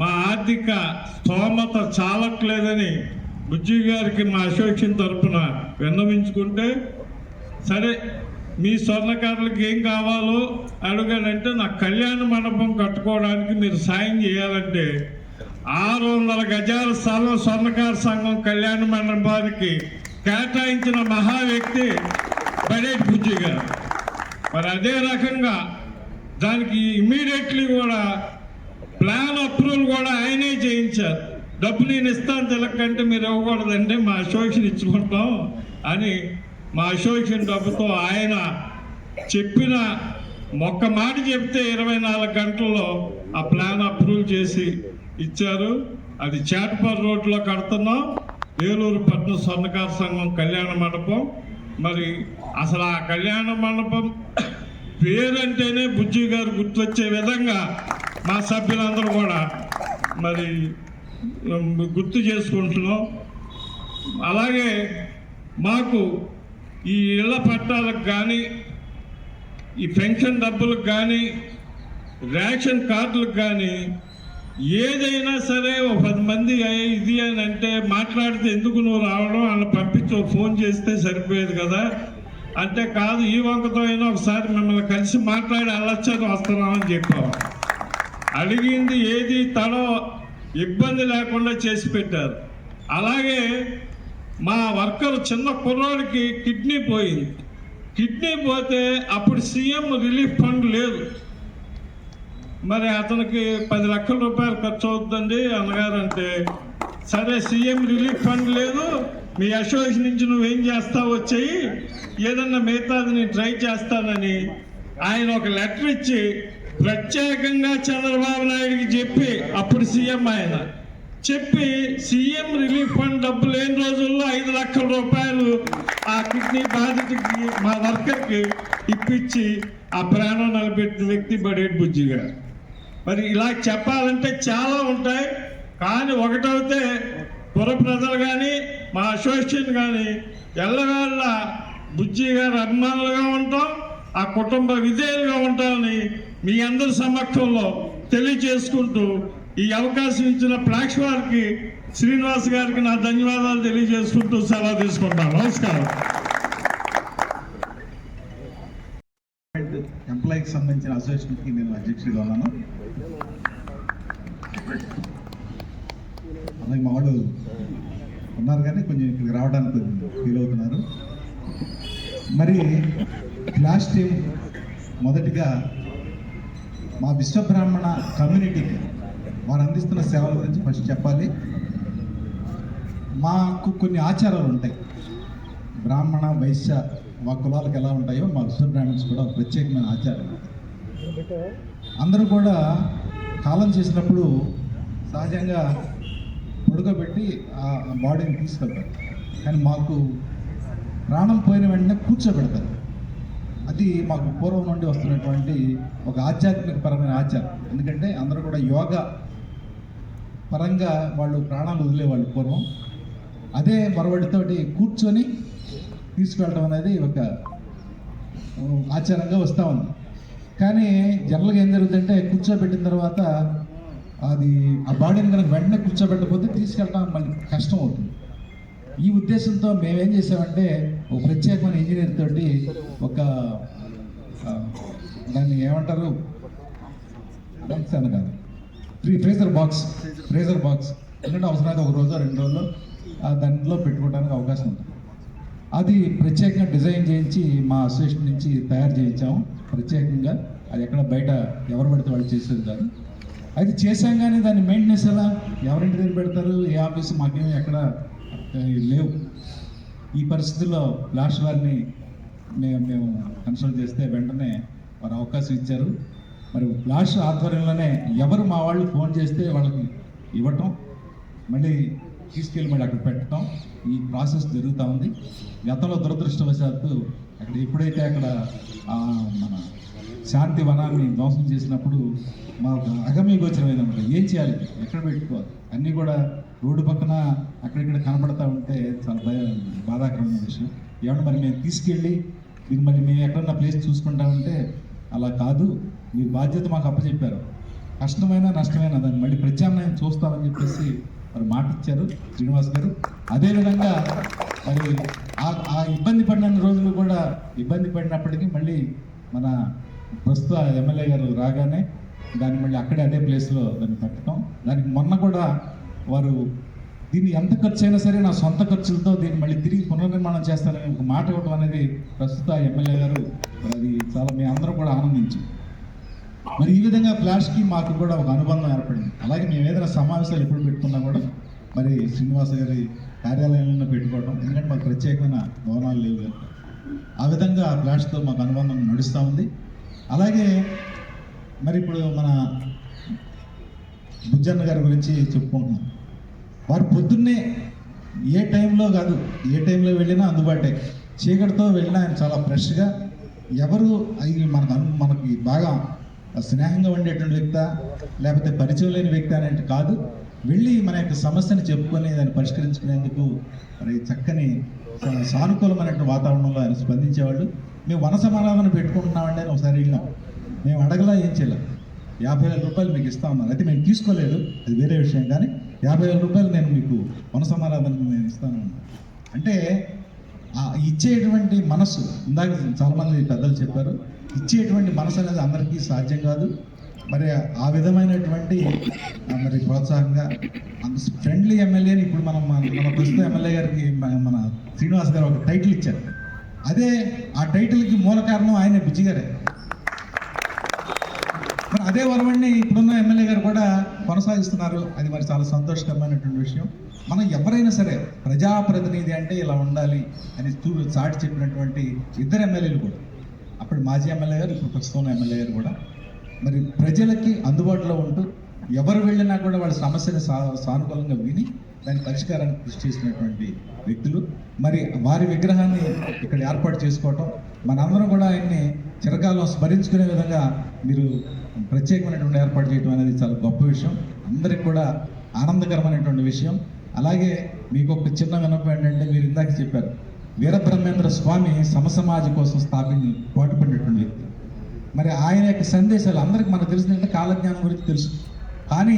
మా ఆర్థిక స్తోమత చాలట్లేదని బుజ్జి గారికి మా అసోసియేషన్ తరఫున విన్నవించుకుంటే, సరే మీ స్వర్ణకారులకు ఏం కావాలో అడగాలంటే నాకు కళ్యాణ మండపం కట్టుకోవడానికి మీరు సాయం చేయాలంటే 600 గజాల స్థలం స్వర్ణకార సంఘం కళ్యాణ మండపానికి కేటాయించిన మహా వ్యక్తి బడేటి బుజ్జి గారు. మరి అదే రకంగా దానికి ఇమ్మీడియట్లీ కూడా ప్లాన్ అప్రూవల్ కూడా ఆయనే చేయించారు. డబ్బు నేను ఇస్తాను తెలకంటే మీరు ఇవ్వకూడదంటే మా అసోసియేషన్ ఇచ్చుకుంటాం అని మా అసోసియేషన్ డబ్బుతో ఆయన చెప్పిన ఒక్క మాట చెప్తే 24 గంటల్లో ఆ ప్లాన్ అప్రూవ్ చేసి ఇచ్చారు. అది చాట్పర్ రోడ్లో కడుతున్నాం, ఏలూరు పట్టణ స్వర్ణకార సంఘం కళ్యాణ మండపం. మరి అసలు ఆ కళ్యాణ మండపం పేరంటేనే బుజ్జి గారు గుర్తొచ్చే విధంగా మా సభ్యులందరూ కూడా మరి గుర్తు చేసుకుంటున్నాం. అలాగే మాకు ఈ ఇళ్ల పట్టాలకు కానీ, ఈ పెన్షన్ డబ్బులకు కానీ, రేషన్ కార్డులకు కానీ ఏదైనా సరే ఒక 10 మంది ఇది అని అంటే మాట్లాడితే ఎందుకు నువ్వు రావడం, వాళ్ళని పంపించి ఫోన్ చేస్తే సరిపోయేది కదా అంటే, కాదు ఈ వంకతో అయినా ఒకసారి మిమ్మల్ని కలిసి మాట్లాడి వెళ్ళొచ్చని వస్తున్నామని చెప్పాము. అడిగింది ఏది తడో ఇబ్బంది లేకుండా చేసి పెట్టారు. అలాగే మా వర్కర్ చిన్న కుర్రాడికి కిడ్నీ పోయింది. కిడ్నీ పోతే అప్పుడు సీఎం రిలీఫ్ ఫండ్ లేదు. మరి అతనికి 10 లక్షల రూపాయలు ఖర్చు అవుతుందండి అన్నగారంటే, సరే సీఎం రిలీఫ్ ఫండ్ లేదు, మీ అసోసియేషన్ నుంచి నువ్వేం చేస్తావు వచ్చాయి, ఏదన్నా మిగతాది నేను ట్రై చేస్తానని ఆయన ఒక లెటర్ ఇచ్చి ప్రత్యేకంగా చంద్రబాబు నాయుడికి చెప్పి, అప్పుడు సీఎం ఆయన చెప్పి సీఎం రిలీఫ్ ఫండ్ డబ్బు లేని రోజుల్లో 5 లక్షల రూపాయలు ఆ కిడ్నీ బాధితుడికి మా వర్కర్కి ఇప్పించి ఆ ప్రాణం నిలబెట్టిన వ్యక్తి బడేటి బుజ్జి గారు. మరి ఇలా చెప్పాలంటే చాలా ఉంటాయి. కానీ ఒకటైతే పుర ప్రజలు కానీ మా అసోసియేషన్ కానీ ఎల్లవేళ్ళ బుజ్జి గారు అభిమానులుగా ఉంటాం, ఆ కుటుంబ విధేయులుగా ఉంటామని మీ అందరి సమక్షంలో తెలియజేసుకుంటూ ఈ అవకాశం ఇచ్చిన ఫ్లాష్ వారికి శ్రీనివాస్ గారికి నా ధన్యవాదాలు తెలియజేసుకుంటూ సెలవు తీసుకుంటాను. నమస్కారం. ఎంప్లాయీకి సంబంధించిన అసోసియేషన్కి నేను అధ్యక్షుడిగా ఉన్నాను. అలాగే మా వాళ్ళు ఉన్నారు కానీ కొంచెం ఇక్కడికి రావడానికి కొంచెం ఫీల్ అవుతున్నారు. మరి క్లాస్ టీం మొదటిగా మా విశ్వబ్రాహ్మణ కమ్యూనిటీకి వారు అందిస్తున్న సేవల గురించి ఫస్ట్ చెప్పాలి. మాకు కొన్ని ఆచారాలు ఉంటాయి. బ్రాహ్మణ వైశ్య మా కులాలకు ఎలా ఉంటాయో మా విశ్వబ్రాహ్మణ్స్ కూడా ప్రత్యేకమైన ఆచారం. అందరూ కూడా కాలం చేసినప్పుడు సహజంగా పడుకోబెట్టి ఆ బాడీని తీసుకెళ్తారు. కానీ మాకు ప్రాణం పోయిన వెంటనే కూర్చోబెడతారు. అది మాకు పూర్వం నుండి వస్తున్నటువంటి ఒక ఆధ్యాత్మిక పరమైన ఆచారం. ఎందుకంటే అందరూ కూడా యోగా పరంగా వాళ్ళు ప్రాణాలు వదిలేవాళ్ళు పూర్వం. అదే మరొకటితోటి కూర్చొని తీసుకెళ్ళడం అనేది ఒక ఆచారంగా వస్తూ ఉంది. కానీ జనరల్గా ఏం జరుగుతుందంటే కూర్చోబెట్టిన తర్వాత అది ఆ బాడీని కనుక వెంటనే కూర్చోబెట్టకపోతే తీసుకెళ్ళడం మళ్ళీ కష్టం అవుతుంది. ఈ ఉద్దేశంతో మేమేం చేసామంటే ఒక ప్రత్యేకమైన ఇంజనీర్ తోటి ఒక దాన్ని ఏమంటారు కాదు ఫ్రీజర్ బాక్స్ ఎందుకంటే అవసరమైతే 1 రోజు 2 రోజులు దాంట్లో పెట్టుకోవడానికి అవకాశం ఉంటుంది. అది ప్రత్యేకంగా డిజైన్ చేయించి మా అసోసియేషన్ నుంచి తయారు చేయించాము. ప్రత్యేకంగా. అది ఎక్కడ బయట ఎవరు పడితే వాళ్ళు చేసేది కాదు. అయితే చేశాం కానీ దాన్ని మెయింటెనెన్స్ ఎలా, ఎవరింటి దగ్గర పెడతారు, ఏ ఆఫీసు మాకేమీ ఎక్కడ లేవు. ఈ పరిస్థితుల్లో లాస్ట్ వారిని మేము కన్సల్ట్ చేస్తే వెంటనే వారు అవకాశం ఇచ్చారు. మరి ఫ్లాష్ ఆధ్వర్యంలోనే ఎవరు మా వాళ్ళు ఫోన్ చేస్తే వాళ్ళకి ఇవ్వటం, మళ్ళీ తీసుకెళ్ళి మళ్ళీ అక్కడ పెట్టడం, ఈ ప్రాసెస్ జరుగుతూ ఉంది. గతంలో దురదృష్టవశాత్తు అక్కడ ఎప్పుడైతే అక్కడ మన శాంతి వనాన్ని ధ్వంసం చేసినప్పుడు మాకు అగమ్య గోచరమైనప్పుడు ఏం చేయాలి, ఎక్కడ పెట్టుకోవాలి, అన్నీ కూడా రోడ్డు పక్కన అక్కడిక్కడ కనబడతా ఉంటే చాలా బాధాకరమైన విషయం. ఏమన్నా మరి మేము తీసుకెళ్ళి మీకు మళ్ళీ మేము ఎక్కడన్నా ప్లేస్ చూసుకుంటామంటే అలా కాదు, మీ బాధ్యత మాకు అప్పచెప్పారు, కష్టమైన నష్టమైన దాన్ని మళ్ళీ ప్రత్యామ్నాయం చూస్తామని చెప్పేసి మరి మాట ఇచ్చారు శ్రీనివాస్ గారు. అదేవిధంగా మరి ఆ ఇబ్బంది పడిన రోజులు కూడా ఇబ్బంది పడినప్పటికీ మళ్ళీ మన ప్రస్తుత ఎమ్మెల్యే గారు రాగానే దాన్ని మళ్ళీ అక్కడే అదే ప్లేస్లో దాన్ని పెట్టడం, దానికి మొన్న కూడా వారు దీన్ని ఎంత ఖర్చు అయినా సరే నా సొంత ఖర్చులతో దీన్ని మళ్ళీ తిరిగి పునర్నిర్మాణం చేస్తానని ఒక మాట ఇవ్వడం అనేది ప్రస్తుత ఎమ్మెల్యే గారు అది చాలా మీ అందరూ కూడా ఆనందించి మరి ఈ విధంగా ఫ్లాష్కి మాకు కూడా ఒక అనుబంధం ఏర్పడింది. అలాగే మేము ఏదైనా సమావేశాలు ఎప్పుడు పెట్టుకున్నా కూడా మరి శ్రీనివాస గారి కార్యాలయంలో పెట్టుకోవడం, ఎందుకంటే మాకు ప్రత్యేకమైన భవనాలు లేవు కదా, ఆ విధంగా ఫ్లాష్తో మాకు అనుబంధం నడుస్తూ ఉంది. అలాగే మరి ఇప్పుడు మన బుజ్జన్న గారి గురించి చెప్పుకుంటున్నాం. వారు పొద్దున్నే ఏ టైంలో కాదు, ఏ టైంలో వెళ్ళినా అందుబాటే, చీకటితో వెళ్ళినా ఆయన చాలా ఫ్రెష్గా, ఎవరు అవి మనకి బాగా స్నేహంగా ఉండేటువంటి వ్యక్తి లేకపోతే పరిచయం లేని వ్యక్తి అనేది కాదు, వెళ్ళి మన యొక్క సమస్యను చెప్పుకొని దాన్ని పరిష్కరించుకునేందుకు మరి చక్కని సానుకూలమైనటువంటి వాతావరణంలో ఆయన స్పందించేవాళ్ళు. మేము వన సమారాధన పెట్టుకుంటున్నామండి అని ఒకసారి వెళ్ళాం, మేము అడగలా ఏం చేయలేం, 50,000 రూపాయలు మీకు ఇస్తా ఉన్నారు, అయితే మేము తీసుకోలేదు, అది వేరే విషయం, కానీ 50,000 రూపాయలు నేను మీకు వన సమారాధన నేను ఇస్తాను అంటే ఇచ్చేటువంటి మనసు, ఇందాక చాలామంది పెద్దలు చెప్పారు, ఇచ్చేటువంటి మనసు అనేది అందరికీ సాధ్యం కాదు. మరి ఆ విధమైనటువంటి మరి ప్రోత్సాహంగా ఫ్రెండ్లీ ఎమ్మెల్యేని ఇప్పుడు మన ప్రస్తుత ఎమ్మెల్యే గారికి మన శ్రీనివాస్ గారు ఒక టైటిల్ ఇచ్చారు. అదే ఆ టైటిల్కి మూల కారణం ఆయన బుజ్జి గారే. మరి అదే వరవడిని ఇప్పుడున్న ఎమ్మెల్యే గారు కూడా కొనసాగిస్తున్నారు. అది మరి చాలా సంతోషకరమైనటువంటి విషయం. మనం ఎవరైనా సరే ప్రజాప్రతినిధి అంటే ఇలా ఉండాలి అని చాటి చెప్పినటువంటి ఇద్దరు ఎమ్మెల్యేలు కూడా, అప్పుడు మాజీ ఎమ్మెల్యే గారు, ఇప్పుడు ప్రస్తుతం ఎమ్మెల్యే గారు కూడా మరి ప్రజలకి అందుబాటులో ఉంటూ ఎవరు వెళ్ళినా కూడా వాళ్ళ సమస్యని సానుకూలంగా విని దాని పరిష్కారానికి కృషి చేసినటువంటి వ్యక్తులు. మరి వారి విగ్రహాన్ని ఇక్కడ ఏర్పాటు చేసుకోవటం, మనందరం కూడా ఆయన్ని చిరకాలం స్మరించుకునే విధంగా మీరు ప్రత్యేకమైనటువంటి ఏర్పాటు చేయడం అనేది చాలా గొప్ప విషయం, అందరికి కూడా ఆనందకరమైనటువంటి విషయం. అలాగే మీకు ఒక చిన్న విన్నపం ఏంటంటే, మీరు ఇందాక చెప్పారు వీరబ్రహ్మేంద్ర స్వామి సమసమాజ కోసం పాటుపడినటువంటి వ్యక్తి. మరి ఆయన యొక్క సందేశాలు అందరికి మనకు తెలిసిందంటే కాలజ్ఞానం గురించి తెలుసు, కానీ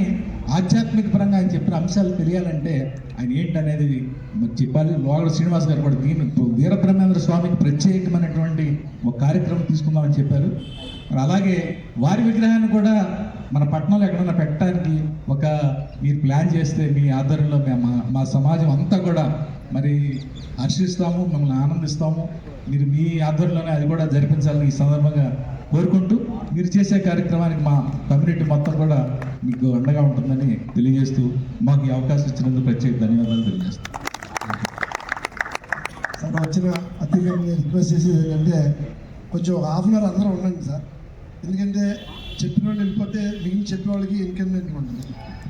ఆధ్యాత్మిక పరంగా ఆయన చెప్పిన అంశాలు తెలియాలంటే ఆయన ఏంటనేది చెప్పాలి. లోగడ శ్రీనివాస్ గారు కూడా దీన్ని వీరబ్రహ్మేంద్ర స్వామికి ప్రత్యేకమైనటువంటి ఒక కార్యక్రమం తీసుకుందామని చెప్పారు. మరి అలాగే వారి విగ్రహాన్ని కూడా మన పట్టణంలో ఎక్కడైనా పెట్టడానికి ఒక మీరు ప్లాన్ చేస్తే మీ ఆధ్వర్యంలో మా సమాజం అంతా కూడా మరి హర్షిస్తాము, మిమ్మల్ని ఆనందిస్తాము. మీరు మీ ఆధ్వర్యంలోనే అది కూడా జరిపించాలని ఈ సందర్భంగా కోరుకుంటూ, మీరు చేసే కార్యక్రమానికి మా కమ్యూనిటీ మొత్తం కూడా మీకు అండగా ఉంటుందని తెలియజేస్తూ మాకు ఈ అవకాశం ఇచ్చినందుకు ప్రత్యేక ధన్యవాదాలు తెలియజేస్తాను. సార్ వచ్చిన అతిథిగా నేను రిక్వెస్ట్ చేసేది ఏంటంటే, కొంచెం హాఫ్ అన్ అవర్ అందరూ ఉండండి సార్, ఎందుకంటే చెప్పిన వాళ్ళు వెళ్ళిపోతే మిగిలిన చెప్పిన వాళ్ళకి ఇన్కన్వీనియంట్ ఉంటుంది.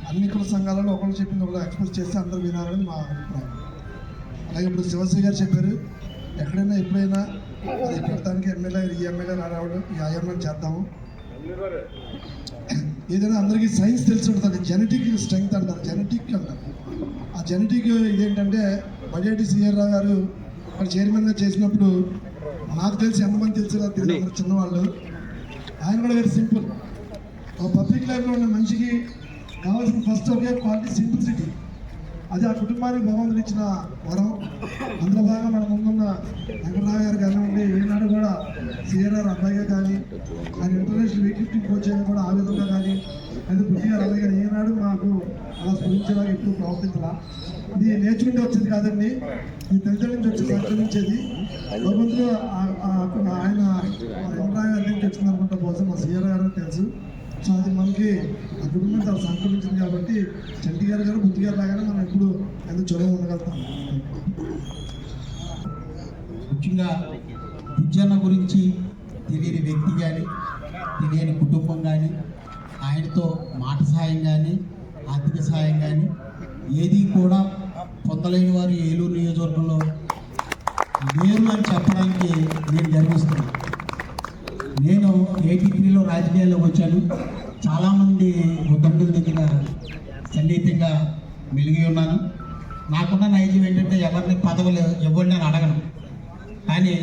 అన్ని కుల సంఘాలలో ఒకళ్ళు చెప్పింది ఒకళ్ళు ఎక్స్ప్రెస్ చేస్తే అందరూ వినాలని మా అభిప్రాయం. అలాగే ఇప్పుడు శివశ్రీ గారు చెప్పారు, ఎక్కడైనా ఎప్పుడైనా అది పెట్టడానికి ఎమ్మెల్యే ఈ ఎమ్మెల్యే రావడం ఈ ఐఎంఎల్ చేద్దాము. ఏదైనా అందరికీ సైన్స్ తెలిసి ఉంటుంది, జెనెటిక్ స్ట్రెంగ్త్ అంటారు, జెనెటిక్ అంటారు. ఆ జెనెటిక్ ఇదేంటంటే బడ్జెట్ సిఆర్ రావు గారు అక్కడ చైర్మన్గా చేసినప్పుడు నాకు తెలిసి ఎంతమంది తెలిసి చిన్నవాళ్ళు, ఆయన కూడా వెరీ సింపుల్. ఒక పబ్లిక్ లైఫ్లో ఉన్న మనిషికి కావాల్సిన ఫస్ట్ ఒకే క్వాలిటీ సింప్లిసిటీ. అది ఆ కుటుంబానికి భగవంతుడు ఇచ్చిన వరం. అందులో భాగంగా మన ముందున్న వెంకటరావు గారు కానివ్వండి, ఈనాడు కూడా సిఆర్ఆర్ అబ్బాయిగా కానీ, ఆయన ఇంటర్నేషనల్ వెయిట్ లిఫ్టింగ్ కోచ్ అయినా కూడా ఆ విధంగా కానీ అయితే బుద్ధి గారు అలాగే ఏనాడు మాకు అలా స్మరించేలాగా ఎప్పుడు ప్రవర్తించాలా. ఇది నేర్చుకుంటే వచ్చేది కాదండి, ఈ తల్లిదండ్రుల నుంచి వచ్చి సంచరించేది. భగవంతుడు ఆయన ఎంప్లాయ్ నుంచి వచ్చింది అనుకుంటా, బహుశా మా సీఆర్ గారు తెలుసు. సో అది మనకి ఆ కుటుంబం చాలా సంక్రమించింది కాబట్టి చంటి గారు గారు బుద్ధి గారు లాగానే మనం ఎప్పుడు ఎంత చదువు ఉండగలుగుతాం. ముఖ్యంగా బుజ్జన్న గురించి తెలియని వ్యక్తి కానీ తెలియని కుటుంబం కానీ ఆయనతో మాట సహాయం కానీ ఆర్థిక సహాయం కానీ ఏది కూడా పొందలేని వారు ఏలూరు నియోజకవర్గంలో లేరు అని చెప్పడానికి నేను గర్విస్తున్నాను. నేను 83లో రాజకీయాల్లోకి వచ్చాను. చాలామంది ఉద్దండుల దగ్గర సన్నిహితంగా మెలిగి ఉన్నాను. నాకున్న నైజం ఏంటంటే ఎవరిని పదవులు ఇవ్వండి అని అడగను. కానీ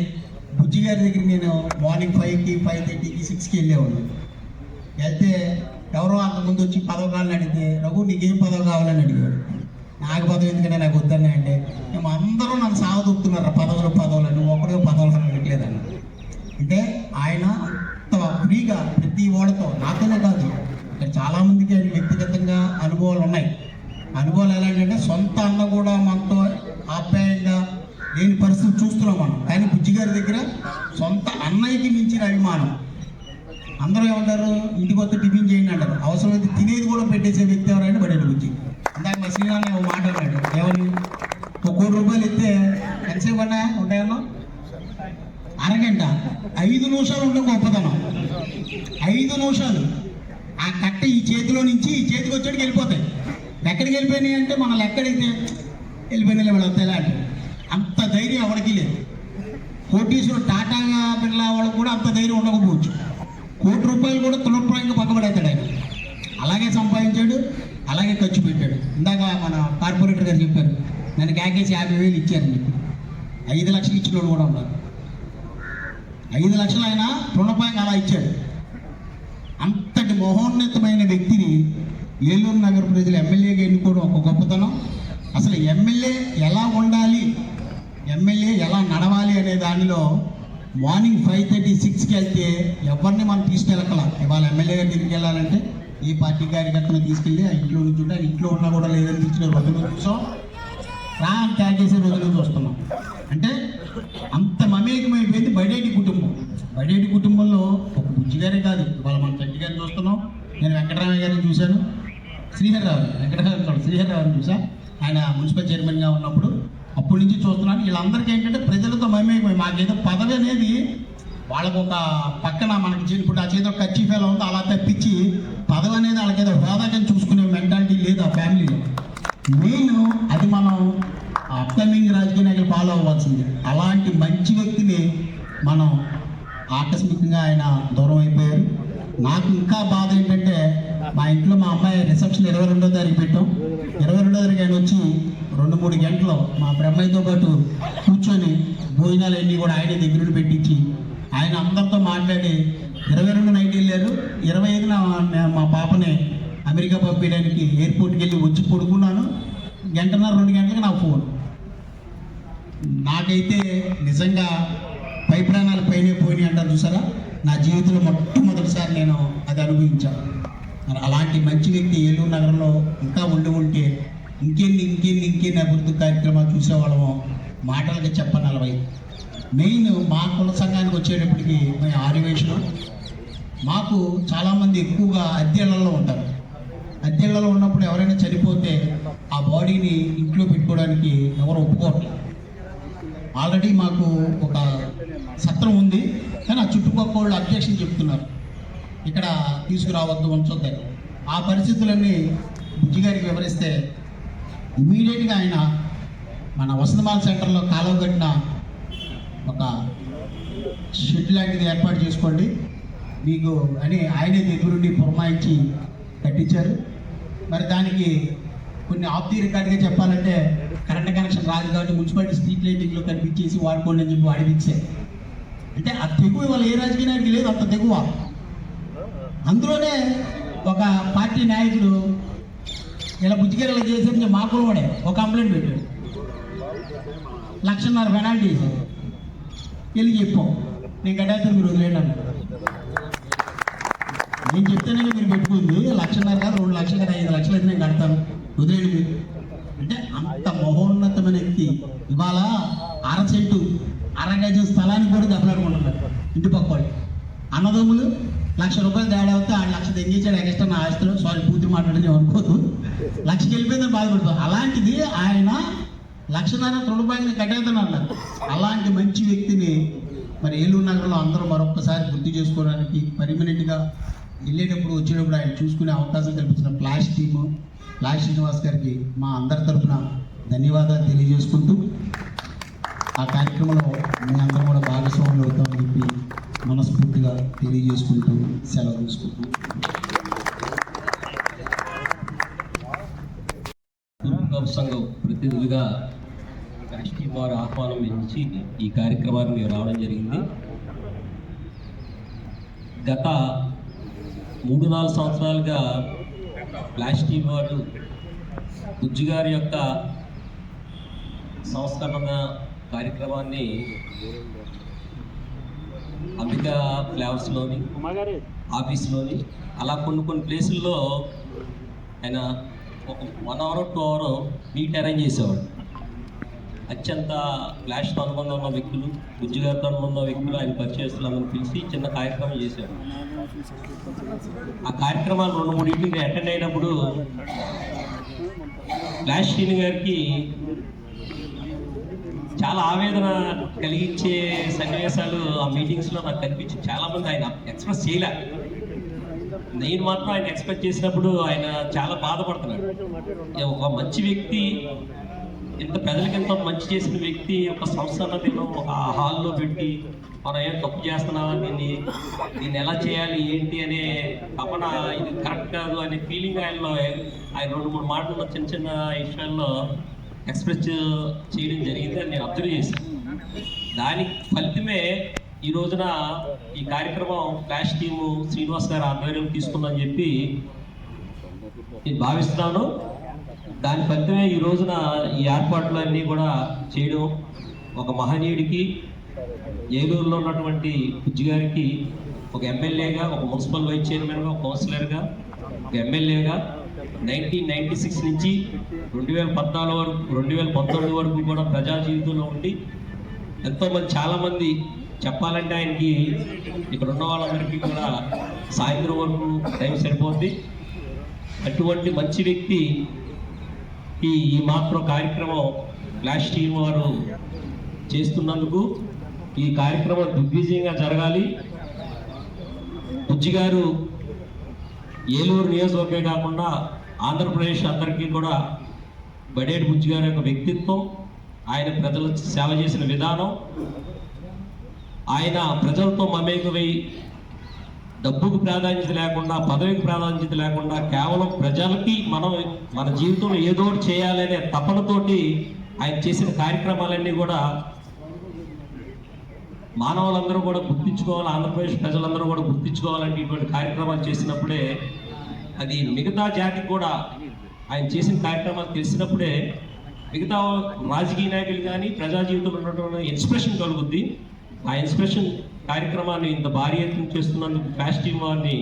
బుజ్జి గారి దగ్గర నేను మార్నింగ్ 5కి 5:30కి 6కి వెళ్ళేవాడిని. వెళ్తే ఎవరో అంతకుముందు వచ్చి పదవి కావాలని అడిగితే రఘు నీకేం పదవి కావాలని అడిగాడు. నాకు పదవి ఎందుకంటే నాకు వద్దన్నా అంటే మేము అందరూ నన్ను సాగదొక్కుతున్నారు పదవులు నువ్వు ఒక్కడే పదవులు అడగట్లేదన్న. అంటే ఆయన అంత ఫ్రీగా ప్రతి ఓడతో నాతోనే కాదు ఇక్కడ చాలామందికి ఆయన వ్యక్తిగతంగా అనుభవాలు ఉన్నాయి. అనుభవాలు ఎలాంటంటే సొంత అన్న కూడా మనతో ఆప్యాయంగా లేని పరిస్థితి చూస్తున్నాం మనం. కానీ బుజ్జి గారి దగ్గర సొంత అన్నయ్యకి మించిన అభిమానం. అందరూ ఏమంటారు ఇంటికి వస్తే టిఫిన్ చేయండి అంటారు, అవసరమైతే తినేది కూడా పెట్టేసే వ్యక్తి ఎవరైనా పడాడు బుజ్జి. ఇందాక మా శ్రీనారాయణ ఒక మాట అన్నాడు, ఎవరు ₹1 కోటి ఇస్తే ఎంతసేపు అన్నా ఉంటాయన్నా అరగంట 5 నిమిషాలు ఉంటే గొప్పతనం. 5 నిమిషాలు ఆ కట్ట ఈ చేతిలో నుంచి ఈ చేతికి వచ్చేటికి వెళ్ళిపోతాయి. ఎక్కడికి వెళ్ళిపోయినాయి అంటే మనల్ని ఎక్కడైతే వెళ్ళిపోయినా వెళ్ళొస్తాయి అంటే అంత ధైర్యం ఎవరికి లేదు. కోటీశ్వరుడు టాటా బిర్లా వాళ్ళకు కూడా అంత ధైర్యం ఉండకపోవచ్చు. ₹1 కోటి కూడా తులప్రాయంగా పక్కబడేస్తాడు ఆయన. అలాగే సంపాదించాడు, అలాగే ఖర్చు పెట్టాడు. ఇందాక మన కార్పొరేటర్ గారు చెప్పారు నన్ను క్యాకేసి 50,000 ఇచ్చారని చెప్పి. 5 లక్షలు ఇచ్చిన వాళ్ళు కూడా ఉన్నారు. 5 లక్షలు ఆయన రుణపాయంగా అలా ఇచ్చాడు. అంతటి మహోన్నతమైన వ్యక్తిని ఏలూరు నగర ప్రజలు ఎమ్మెల్యేగా ఎన్నుకోవడం ఒక గొప్పతనం. అసలు ఎమ్మెల్యే ఎలా ఉండాలి, ఎమ్మెల్యే ఎలా నడవాలి అనే దానిలో మార్నింగ్ 5:30, 6కి వెళ్తే ఎవరిని మనం తీసుకెళ్ళకల. ఇవాళ ఎమ్మెల్యే గారి దగ్గరికి వెళ్ళాలంటే ఏ పార్టీ కార్యకర్తను తీసుకెళ్ళి ఆ ఇంట్లో నుంచి ఉంటే ఇంట్లో ఉన్నా కూడా లేదనిపించిన రోజులు చూసాం, రా అని ట్యాగ్ చేసే రోజులు చూస్తున్నాం. అంటే అంత మమేకమైపోయింది బడేటి కుటుంబం. బడేటి కుటుంబంలో ఒక బుజ్జి గారే కాదు, ఇవాళ మన చంటి గారిని చూస్తున్నాం. నేను వెంకటరామయ్య గారిని చూశాను, శ్రీహరిరావుని చూసా. ఆయన మున్సిపల్ చైర్మన్గా ఉన్నప్పుడు అప్పటి నుంచి చూస్తున్నాను. వీళ్ళందరికీ ఏంటంటే ప్రజలతో మమేకమై మాకేదో పదవి అనేది వాళ్ళకు ఒక పక్కన మనకి ఇప్పుడు ఆ చేతిలో కర్చీఫ్ ఎలా ఉందో అలా తప్పించి పదవి అనేది వాళ్ళకేదో హోదాగా చూసుకునే మెంటాలిటీ లేదు ఆ ఫ్యామిలీలో. మెయిన్ అది మనం అప్కమింగ్ రాజకీయ నాయకులు ఫాలో అవ్వాల్సింది. అలాంటి మంచి వ్యక్తిని మనం ఆకస్మికంగా ఆయన దూరం అయిపోయారు. నాకు ఇంకా బాధ ఏంటంటే మా ఇంట్లో మా అమ్మాయి రిసెప్షన్ 22వ తారీఖు పెట్టాం. 22వ తారీఖు ఆయన వచ్చి 2-3 గంటలు మా బ్రహ్మయ్యతో పాటు కూర్చొని భోజనాలు అన్నీ కూడా ఆయన దగ్గర పెట్టించి ఆయన అందరితో మాట్లాడి 22 నైట్ వెళ్ళారు. 25న మా పాపని అమెరికా పంపించడానికి ఎయిర్పోర్ట్కి వెళ్ళి వచ్చి పడుకున్నాను. 1:30-2 గంటలకు నా ఫోన్. నాకైతే నిజంగా పై ప్రాణాలు పైనే పోయినాయి అంటారు చూసారా, నా జీవితంలో మొట్టమొదటిసారి నేను అది అనుభవించాను. అలాంటి మంచి వ్యక్తి ఏలూరు నగరంలో ఇంకా ఉంటే ఇంకెన్ని అభివృద్ధి కార్యక్రమాలు చూసేవాళ్ళము. మాటలకి చెప్ప 40. మెయిన్ మా కుల సంఘానికి వచ్చేటప్పటికి మేము ఆర్యవేషులు. మాకు చాలామంది ఎక్కువగా అద్దెళ్లలో ఉంటారు. అద్దెళ్లలో ఉన్నప్పుడు ఎవరైనా చనిపోతే ఆ బాడీని ఇంట్లో పెట్టుకోవడానికి ఎవరు ఒప్పుకోవట్లేదు. ఆల్రెడీ మాకు ఒక సత్రం ఉంది, కానీ ఆ చుట్టుపక్కల వాళ్ళు అబ్జెక్షన్ చెప్తున్నారు, ఇక్కడ తీసుకురావద్దు, ఉంచొద్దని. ఆ పరిస్థితులన్నీ బుజ్జి గారికి వివరిస్తే ఇమీడియట్గా ఆయన మన వసంతమాల సెంటర్లో కాలువ కట్టిన ఒక షెడ్ లాంటిది ఏర్పాటు చేసుకోండి మీకు అని ఆయనే దగ్గరుండి పురమాయించి కట్టించారు. మరి దానికి కొన్ని ఆఫ్ ది రికార్డ్గా చెప్పాలంటే కరెంట్ కనెక్షన్ రాదు కాబట్టి మున్సిపాలిటీ స్ట్రీట్ లైటింగ్లో కనిపించేసి వాడుకోండి అని చెప్పి వాడిపించారు. అంటే ఆ తెగువ వాళ్ళ ఏ రాజకీయ నాయకుడికి లేదు, అంత తెగువ. అందులోనే ఒక పార్టీ నాయకుడు ఇలా బుజ్జిగారు చేసేది మా కూడా ఒక కంప్లైంట్ పెట్టాడు, 1,50,000 పెనాల్టీ వేసాడు. వెళ్ళి చెప్పాం నేను కట్టేస్తాను మీరు వదిలేండి అన్నాడు. నేను చెప్తేనే మీరు పెట్టుకుంది 1,00,000 కాదు 2 లక్షలు కాదు 5 లక్షలు అయితే నేను కడతాను, కుదిరేయండి మీరు అంటే అంత మహోన్నతమైన వ్యక్తి. ఇవాళ 1/2 సెంటు 1/2 గజం స్థలానికి కూడా దెబ్బలాడుకుంటున్నారు ఇంటి పక్క వాళ్ళు. అన్నదమ్ములు ₹1,00,000 తేడా వస్తే 1,00,000 తెంగించాడు ఎక్స్ట్రా నా ఆస్తిలో. సారీ పూర్తి మాట్లాడని అనుకోదు, 1,00,000 వెళ్ళిపోయిందని బాధపడుతుంది. అలాంటిది ఆయన ₹1,50,000 కట్టేస్తున్నారు. అలాంటి మంచి వ్యక్తిని మరి ఏలూరు నగరంలో అందరూ మరొకసారి గుర్తు చేసుకోవడానికి పర్మనెంట్గా వెళ్ళేటప్పుడు వచ్చేటప్పుడు ఆయన చూసుకునే అవకాశం కల్పించిన ఫ్లాష్ టీము, ఫ్లాష్ శ్రీనివాస్ గారికి మా అందరి తరఫున ధన్యవాదాలు తెలియజేసుకుంటూ ఆ కార్యక్రమంలో మీ అందరం కూడా భాగస్వాములు అవుతామని చెప్పి మనస్ఫూర్తిగా తెలియజేసుకుంటూ సెలవు తీసుకుంటూ సంఘం ప్రతినిధులుగా రాష్ట్రీయ వారు ఆహ్వానం ఇచ్చి ఈ కార్యక్రమానికి రావడం జరిగింది. గత 3-4 సంవత్సరాలుగా ప్లాస్టిక్ వారు బుజ్జి గారి యొక్క సంస్కరణ కార్యక్రమాన్ని అంబికా ఫ్లేవర్స్లోని ఆఫీస్లోని అలా కొన్ని ప్లేసుల్లో ఆయన ఒక 1 అవర్ 2 అవర్ మీట్ అరేంజ్ చేసేవాడు. అత్యంత ఫ్లాష్తో అనుబంధం ఉన్న వ్యక్తులు, బుజ్జి గారితో అనుబంధం ఉన్న వ్యక్తులు ఆయన పరిచయస్తులందరూ పిలిచి చిన్న కార్యక్రమం చేశారు. ఆ కార్యక్రమాలు 2-3 అటెండ్ అయినప్పుడు ఫ్లాష్ శ్రీని గారికి చాలా ఆవేదన కలిగించే సన్నివేశాలు ఆ మీటింగ్స్లో నాకు కనిపించి చాలామంది ఆయన ఎక్స్ప్రెస్ చేయలే. నేను మాత్రం ఆయన ఎక్స్పెక్ట్ చేసినప్పుడు ఆయన చాలా బాధపడుతున్నాడు. ఒక మంచి వ్యక్తి, ఇంత ప్రజలకి ఎంతో మంచి చేసిన వ్యక్తి ఒక సంస్థను ఒక హాల్లో పెట్టి మనం ఏం తప్పు చేస్తున్నామా, దీన్ని ఎలా చేయాలి ఏంటి అనే తపన, ఇది కరెక్ట్ కాదు అనే ఫీలింగ్ ఆయనలో ఆయన 2-3 మాటల్లో చిన్న విషయాల్లో ఎక్స్ప్రెస్ చేయడం జరిగింది అని నేను అబ్జర్వ్ చేశాను. దానికి ఫలితమే ఈ రోజున ఈ కార్యక్రమం ఫ్లాష్ టీము శ్రీనివాస్ గారి ఆధ్వర్యం తీసుకుందని చెప్పి నేను భావిస్తున్నాను. దాని ఫలితమే ఈ రోజున ఈ ఏర్పాట్లన్నీ కూడా చేయడం ఒక మహనీయుడికి, ఏలూరులో ఉన్నటువంటి బుజ్జి గారికి ఒక ఎమ్మెల్యేగా, ఒక మున్సిపల్ వైస్ చైర్మన్గా, ఒక కౌన్సిలర్గా, ఒక ఎమ్మెల్యేగా 1996 నుంచి 2014 వరకు 2019 వరకు కూడా ప్రజా జీవితంలో ఉండి ఎంతోమంది చాలామంది చెప్పాలంటే ఆయనకి ఇక్కడ ఉన్న వాళ్ళందరికీ కూడా సాయంత్రం వరకు టైం సరిపోద్ది. అటువంటి మంచి వ్యక్తి ఈ మాత్రం కార్యక్రమం ఫ్లాష్ టీమ్ వారు చేస్తున్నందుకు ఈ కార్యక్రమం దిగ్విజయంగా జరగాలి. బుజ్జి గారు ఏలూరు నియోజకవర్గమే కాకుండా ఆంధ్రప్రదేశ్ అందరికీ కూడా బడేటి బుజ్జి గారి యొక్క వ్యక్తిత్వం, ఆయన ప్రజలకు సేవ చేసిన విధానం, ఆయన ప్రజలతో మమేకమై డబ్బుకు ప్రాధాన్యత లేకుండా, పదవికి ప్రాధాన్యత లేకుండా కేవలం ప్రజలకి మన జీవితంలో ఏదో ఒకటి చేయాలనే తపనతోటి ఆయన చేసిన కార్యక్రమాలన్నీ కూడా మానవులందరూ కూడా గుర్తించుకోవాలి, ఆంధ్రప్రదేశ్ ప్రజలందరూ కూడా గుర్తించుకోవాలంటే ఇటువంటి కార్యక్రమాలు చేసినప్పుడే, అది మిగతా జాతికి కూడా ఆయన చేసిన కార్యక్రమాలు తెలిసినప్పుడే మిగతా రాజకీయ నాయకులు కానీ ప్రజా జీవితంలో ఉన్నటువంటి ఇన్స్పిరేషన్ కలుగుద్ది. ఆ ఇన్స్పిరేషన్ కార్యక్రమాన్ని ఇంత భారీ ఎత్తున చేస్తున్నందుకు ఫ్లాష్ టీమ్ వారిని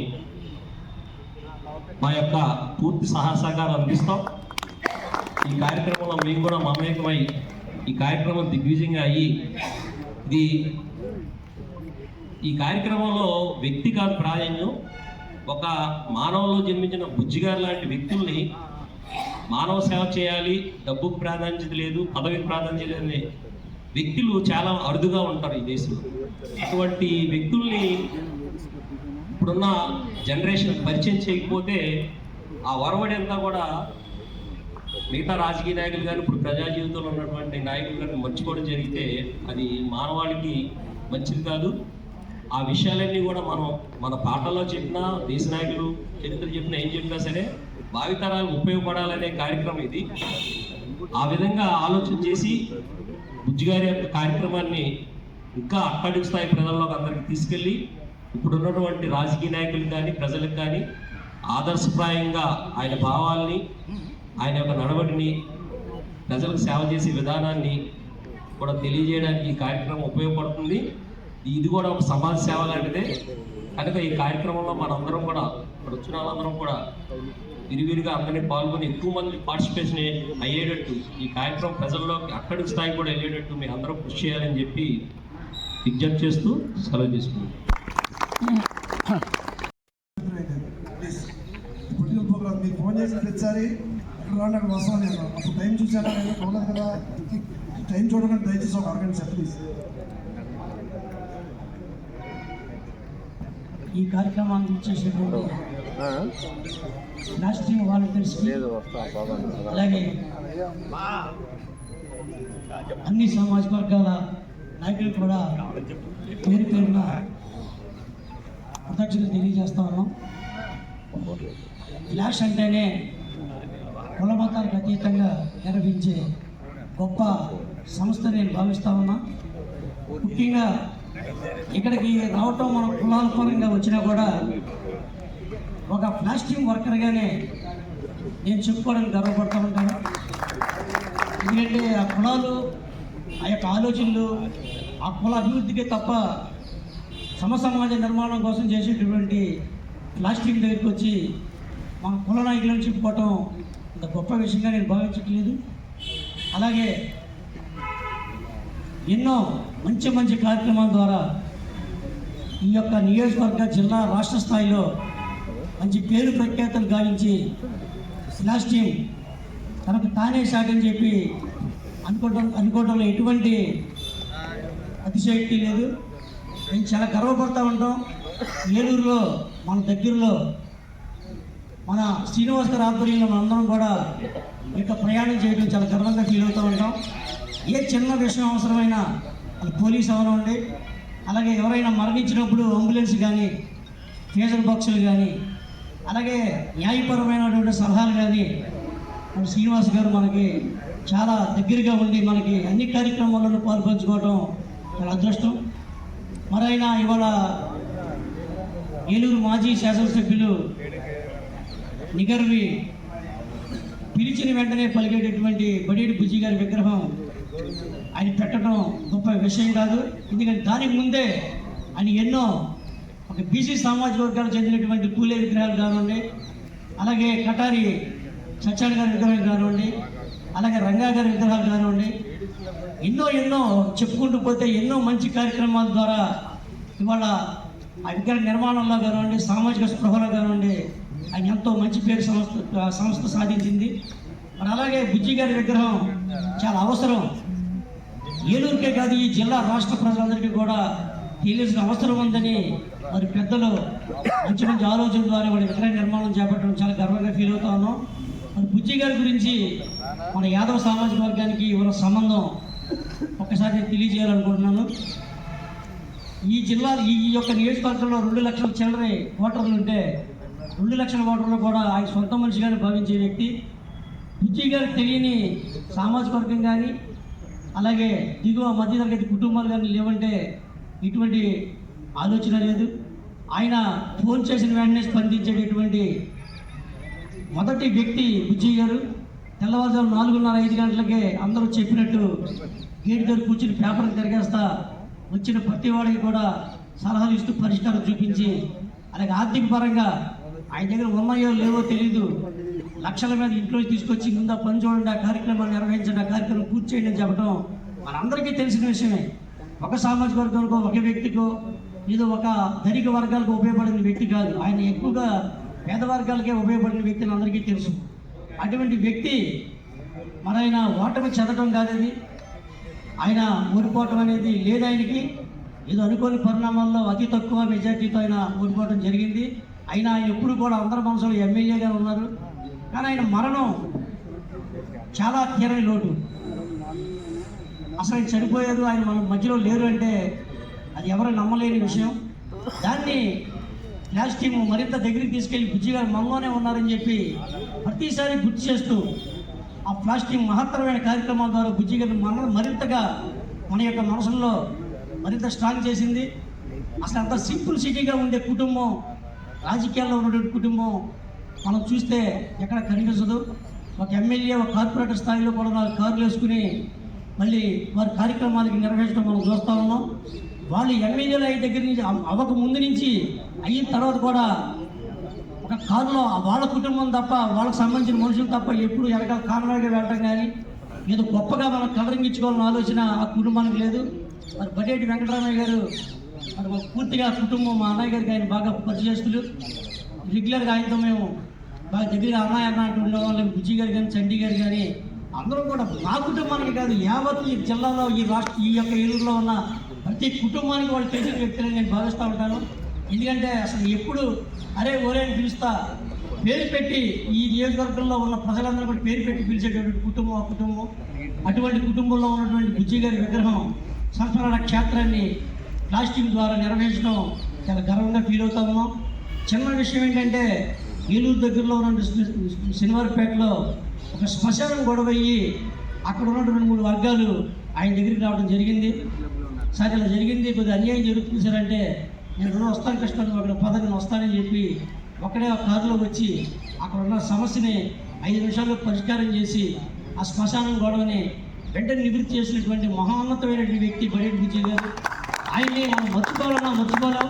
మా యొక్క పూర్తి సహకారం అందిస్తాం. ఈ కార్యక్రమంలో మేము కూడా మమేకమై ఈ కార్యక్రమం దిగ్విజయంగా అయ్యి, ఈ కార్యక్రమంలో వ్యక్తి కాదు ప్రాధాన్యం, ఒక మానవుల్లో జన్మించిన బుజ్జి గారు లాంటి వ్యక్తుల్ని మానవ సేవ చేయాలి, డబ్బుకు ప్రాధాన్యత లేదు, పదవికి ప్రాధాన్యత లేని వ్యక్తులు చాలా అరుదుగా ఉంటారు ఈ దేశంలో. అటువంటి వ్యక్తుల్ని ఇప్పుడున్న జనరేషన్ పరిచయం చేయకపోతే ఆ ఒరవడి అంతా కూడా మిగతా రాజకీయ నాయకులు కానీ ఇప్పుడు ప్రజా జీవితంలో ఉన్నటువంటి నాయకులు కానీ మర్చిపోవడం జరిగితే అది మానవాళికి మంచిది కాదు. ఆ విషయాలన్నీ కూడా మన పాటల్లో చెప్పినా, దేశ నాయకులు చరిత్ర చెప్పినా, ఏం చెప్పినా సరే భావితరాలకు ఉపయోగపడాలనే కార్యక్రమం ఇది. ఆ విధంగా ఆలోచన చేసి బుజ్జి గారి యొక్క కార్యక్రమాన్ని ఇంకా అక్కడి స్థాయి ప్రజల్లోకి అందరికి తీసుకెళ్ళి ఇప్పుడున్నటువంటి రాజకీయ నాయకులకు కానీ ప్రజలకు కానీ ఆదర్శప్రాయంగా ఆయన భావాల్ని, ఆయన యొక్క నడవడిని, ప్రజలకు సేవ చేసే విధానాన్ని కూడా తెలియజేయడానికి ఈ కార్యక్రమం ఉపయోగపడుతుంది. ఇది కూడా ఒక సమాజ సేవ లాంటిదే. కనుక ఈ కార్యక్రమంలో మనందరం కూడా ఇక్కడ వచ్చిన వాళ్ళందరం కూడా విరివిరిగా అందరినీ పాల్గొని ఎక్కువ మంది పార్టిసిపేషన్ అయ్యేటట్టు ఈ కార్యక్రమం ప్రజల్లోకి అక్కడి స్థాయి కూడా వెళ్ళేటట్టు మీరు అందరం కృషి చేయాలని చెప్పి విజ్ఞప్తి చేస్తూ సెలవు తీసుకుంటాం. పొలిటికల్ ప్రోగ్రామ్ మీకు ఫోన్ చేసి ప్రతిసారి రాండి అక్కడ వస్తాను నేను అప్పుడు టైం చూసాను నేను పోలేదు కదా, టైం చూడకుండా దయచేసి ఒక అరగంట సార్ ప్లీజ్. ఈ కార్యక్రమాన్ని ఇచ్చేసినటువంటి రాష్ట్రీయ వాలంటీర్స్కి అలాగే అన్ని సామాజిక వర్గాల నాయకులు కూడా పేరు పేరున కృతజ్ఞతలు తెలియజేస్తా ఉన్నాం. ఫ్లాష్ అంటేనే కుల మతాలకు అతీతంగా నిర్వహించే గొప్ప సంస్థ నేను భావిస్తా ఉన్నా. ముఖ్యంగా ఇక్కడికి రావటం మన కులాల పరంగా వచ్చినా కూడా ఒక ఫ్లాష్ టీమ్ వర్కర్గానే నేను చెప్పుకోవడానికి గర్వపడుతూ ఉంటాను. ఎందుకంటే ఆ కులాలు ఆ యొక్క ఆలోచనలు ఆ కుల అభివృద్ధికే తప్ప సమసమాజ నిర్మాణం కోసం చేసేటటువంటి ఫ్లాష్ టీమ్ దగ్గరికి వచ్చి మన కుల నాయకులను చెప్పుకోవటం అంత గొప్ప విషయంగా నేను భావించట్లేదు. అలాగే ఎన్నో మంచి మంచి కార్యక్రమాల ద్వారా ఈ యొక్క నియోజకవర్గ జిల్లా రాష్ట్ర స్థాయిలో మంచి పేరు ప్రఖ్యాతలు గావించి ఫ్లాష్ టీమ్ తనకు తానే సాటని చెప్పి అనుకోవడంలో ఎటువంటి అతిశయోక్తి లేదు. నేను చాలా గర్వపడతా ఉంటాం. ఏలూరులో మన దగ్గరలో మన శ్రీనివాస్ గారి ఆధ్వర్యంలో మనందరం కూడా ఇక ప్రయాణం చేయడం చాలా గర్వంగా ఫీల్ అవుతూ ఉంటాం. ఏ చిన్న విషయం అవసరమైనా అది పోలీస్ అవనండి, అలాగే ఎవరైనా మరణించినప్పుడు అంబులెన్స్ కానీ ఫేజర్ బాక్సులు కానీ అలాగే న్యాయపరమైనటువంటి సలహాలు కానీ మన శ్రీనివాస్ గారు మనకి చాలా దగ్గరగా ఉండి మనకి అన్ని కార్యక్రమాలను పాల్పంచుకోవడం చాలా అదృష్టం. మరైనా ఇవాళ ఏలూరు మాజీ శాసనసభ్యులు నిగర్వి పిలిచిన వెంటనే పలికేటటువంటి బడేటి బుజ్జి గారి విగ్రహం ఆయన పెట్టడం గొప్ప విషయం కాదు. ఎందుకంటే దానికి ముందే ఆయన ఎన్నో ఒక బీసీ సామాజిక వర్గాలకు చెందినటువంటి పూలే విగ్రహాలు కానివ్వండి, అలాగే కటారి సత్యాన్ గారి విగ్రహం కానివ్వండి, అలాగే రంగా గారి విగ్రహాలు కానివ్వండి, ఎన్నో చెప్పుకుంటూ పోతే ఎన్నో మంచి కార్యక్రమాల ద్వారా ఇవాళ ఆ విగ్రహ నిర్మాణంలో కానివ్వండి, సామాజిక స్పృహలో కానివ్వండి ఆయన ఎంతో మంచి పేరు సంస్థ సాధించింది. మరి అలాగే బుజ్జి గారి విగ్రహం చాలా అవసరం. ఏలూరుకే కాదు ఈ జిల్లా రాష్ట్ర ప్రజలందరికీ కూడా తెలియాల్సిన అవసరం ఉందని మరి పెద్దలు మంచి మంచి ఆలోచన ద్వారా వాడి విగ్రహ నిర్మాణం చేపట్టడం చాలా గర్వంగా ఫీల్ అవుతా ఉన్నాం. మరి బుజ్జి గారి గురించి మన యాదవ సామాజిక వర్గానికి ఉన్న సంబంధం ఒక్కసారి తెలియజేయాలనుకుంటున్నాను. ఈ జిల్లా ఈ యొక్క నియోజకవర్గంలో 2 లక్షల చిల్లర ఓటర్లు ఉంటే 2 లక్షల ఓటర్లు కూడా ఆయన సొంత మనిషిగానే భావించే వ్యక్తి. బుజ్జి గారికి తెలియని సామాజిక వర్గం కానీ అలాగే దిగువ మధ్యతరగతి కుటుంబాలు కానీ లేవంటే ఇటువంటి ఆలోచన లేదు. ఆయన ఫోన్ చేసిన వెంటనే స్పందించేటటువంటి మొదటి వ్యక్తి బుజ్జి గారు. తెల్లవారుజాము 4:30-5 గంటలకే అందరూ చెప్పినట్టు గేట్ దగ్గర కూర్చుని పేపర్లు తిరిగేస్తా వచ్చిన ప్రతి వాడికి కూడా సలహాలు ఇస్తూ పరిష్కారం చూపించి అలాగే ఆర్థిక పరంగా ఆయన దగ్గర ఉన్నాయో లేవో తెలీదు, లక్షల మీద ఇంట్లో తీసుకొచ్చి ముందు ఆ పని చూడండి, ఆ కార్యక్రమాన్ని నిర్వహించండి, ఆ కార్యక్రమం పూర్తి చేయండి అని చెప్పడం మనందరికీ తెలిసిన విషయమే. ఒక సామాజిక వర్గానికో ఒక వ్యక్తికో ఏదో ఒక ధనిక వర్గాలకు ఉపయోగపడిన వ్యక్తి కాదు. ఆయన ఎక్కువగా పేద వర్గాలకే ఉపయోగపడిన వ్యక్తి అని అందరికీ తెలుసు. అటువంటి వ్యక్తి మరైనా ఓటమి చెందడం కాదది, ఆయన ఓడిపోవటం అనేది లేదు ఆయనకి. ఏదో అనుకోని పరిణామాల్లో అతి తక్కువ మెజార్టీతో ఆయన ఓడిపోవడం జరిగింది. అయినా ఆయన ఎప్పుడు కూడా అందరి మనసులో ఎమ్మెల్యేగా ఉన్నారు. కానీ ఆయన మరణం చాలా తీరని లోటు. అసలు ఆయన చనిపోయారు, ఆయన మన మధ్యలో లేరు అంటే అది ఎవరు నమ్మలేని విషయం. దాన్ని ఫ్లాష్ టీము మరింత దగ్గరికి తీసుకెళ్ళి బుజ్జి గారు మనలోనే ఉన్నారని చెప్పి ప్రతిసారి గుర్తు చేస్తూ ఆ ఫ్లాష్ టీం మహత్తరమైన కార్యక్రమాల ద్వారా బుజ్జి గారిని మరింతగా మన యొక్క మనసుల్లో మరింత స్ట్రాంగ్ చేసింది. అసలు అంత సింపుల్ సిటీగా ఉండే కుటుంబం, రాజకీయాల్లో ఉన్నటువంటి కుటుంబం మనం చూస్తే ఎక్కడ కనిపించదు. ఒక ఎమ్మెల్యే ఒక కార్పొరేటర్ స్థాయిలో కూడా 4 కార్లు వేసుకుని మళ్ళీ వారి కార్యక్రమాలకి నిర్వహించడం మనం చూస్తూ ఉన్నాం. వాళ్ళు ఎమ్మెల్యేలు అయిన దగ్గర నుంచి అవ్వక ముందు నుంచి అయిన తర్వాత కూడా ఒక కారులో వాళ్ళ కుటుంబం తప్ప వాళ్ళకి సంబంధించిన మనుషులు తప్ప ఎప్పుడు వెనకాల కారణంగా వెళ్ళటం కానీ ఏదో గొప్పగా మనం కలరింగ్ ఇచ్చుకోవాలని ఆలోచన ఆ కుటుంబానికి లేదు. మరి బడేటి వెంకటరామయ్య గారు మరి పూర్తిగా కుటుంబం మా అన్నయ్య గారికి ఆయన బాగా పరిచయస్తులు. రెగ్యులర్గా ఆయనతో మేము బాగా దగ్గరగా అన్నయ్య అంటూ ఉండేవాళ్ళం. బుజ్జి గారు కానీ చండీ గారు కానీ అందరూ కూడా మా కుటుంబానికి కాదు యావత్ ఈ జిల్లాలో ఈ యొక్క ఏలూరులో ఉన్న ప్రతి కుటుంబానికి వాళ్ళు తెలిసిన వ్యక్తులని నేను భావిస్తూ ఉంటాను. ఎందుకంటే అసలు ఎప్పుడు అరే ఓరే అని పిలుస్తా పేరు పెట్టి ఈ నియోజకవర్గంలో ఉన్న ప్రజలందరూ కూడా పేరు పెట్టి పిలిచేటటువంటి కుటుంబం ఆ కుటుంబం. అటువంటి కుటుంబంలో ఉన్నటువంటి బుజ్జి గారి విగ్రహం సంస్మరణ క్షేత్రాన్ని ప్లాస్టిక్ ద్వారా నిర్వహించడం చాలా గర్వంగా ఫీల్ అవుతా ఉన్నాం. చిన్న విషయం ఏంటంటే ఏలూరు దగ్గరలో ఉన్న శనివారపేటలో ఒక శ్మశానం గొడవయ్యి అక్కడ ఉన్నటువంటి 3 వర్గాలు ఆయన దగ్గరికి రావడం జరిగింది. సార్ ఇలా జరిగింది, కొద్దిగా అన్యాయం జరుగుతుంది సార్ అంటే నేను వస్తాను కృష్ణ అక్కడ పదవిని వస్తానని చెప్పి ఒకడే ఆ కారులో వచ్చి అక్కడ ఉన్న సమస్యని 5 నిమిషాల్లో పరిష్కారం చేసి ఆ శ్మశానం గొడవని వెంటనే నివృత్తి చేసినటువంటి మహోన్నతమైనటువంటి వ్యక్తి బడేటి బుజ్జి గారు. ఆయన్ని మనం మర్చిపోలేం.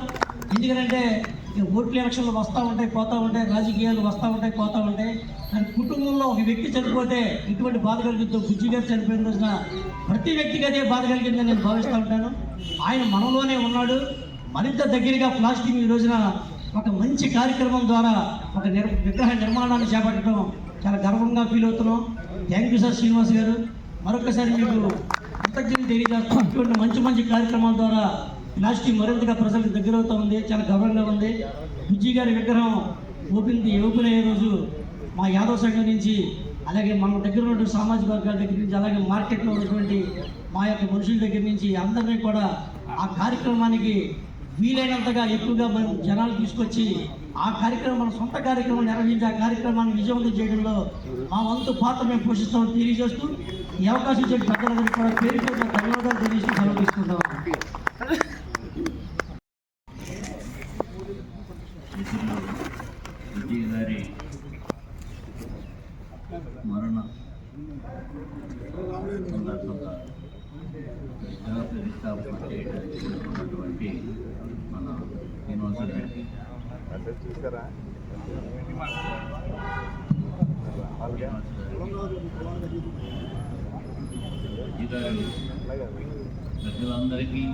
ఎందుకంటే ఓట్ల ఎలక్షన్లు వస్తూ ఉంటాయి పోతూ ఉంటాయి, రాజకీయాలు వస్తూ ఉంటాయి పోతూ ఉంటాయి. కానీ కుటుంబంలో ఒక వ్యక్తి చనిపోతే ఎటువంటి బాధ కలుగుతుందో బుజ్జి గారు చనిపోయిన రోజున ప్రతి వ్యక్తికి అదే బాధ కలిగిందని నేను భావిస్తూ ఉంటాను. ఆయన మనలోనే ఉన్నాడు. మరింత దగ్గరగా ప్లాస్టిక్ ఈ రోజున ఒక మంచి కార్యక్రమం ద్వారా ఒక విగ్రహ నిర్మాణాన్ని చేపట్టడం చాలా గర్వంగా ఫీల్ అవుతున్నాం. థ్యాంక్ యూ సార్ శ్రీనివాస్ గారు. మరొకసారి మీకు కృతజ్ఞతలు తెలియజేస్తాం. ఇటువంటి మంచి కార్యక్రమాల ద్వారా ప్లాస్టిక్ మరింతగా ప్రజలకు దగ్గరవుతూ ఉంది, చాలా గర్వంగా ఉంది. బుజ్జి గారి విగ్రహం ఓపెన్ అయ్యే రోజు మా యాదవ్ సంఘం నుంచి అలాగే మన దగ్గర ఉన్నటువంటి సామాజిక వర్గాల దగ్గర నుంచి అలాగే మార్కెట్లో ఉన్నటువంటి మా యొక్క మనుషుల దగ్గర నుంచి అందరినీ కూడా ఆ కార్యక్రమానికి వీలైనంతగా ఎక్కువగా మనం జనాలు తీసుకొచ్చి ఆ కార్యక్రమం మన సొంత కార్యక్రమం నిర్వహించి ఆ కార్యక్రమాన్ని విజయవంతం చేయడంలో మా వంతు పాత్ర మేము పోషిస్తామని తెలియజేస్తూ ఈ అవకాశం ఇచ్చే పెద్దలందరికీ కూడా పేరు ధన్యవాదాలు తెలియజేస్తూ సెలవు తీసుకుంటాం. బుజ్జి గారి మరణ సందర్భంగా విగ్రహ ప్రతిష్టాపన చేయడానికి ఉన్నటువంటి మన శ్రీనివాస గారికి బుజ్జి గారు ప్రజలందరికీ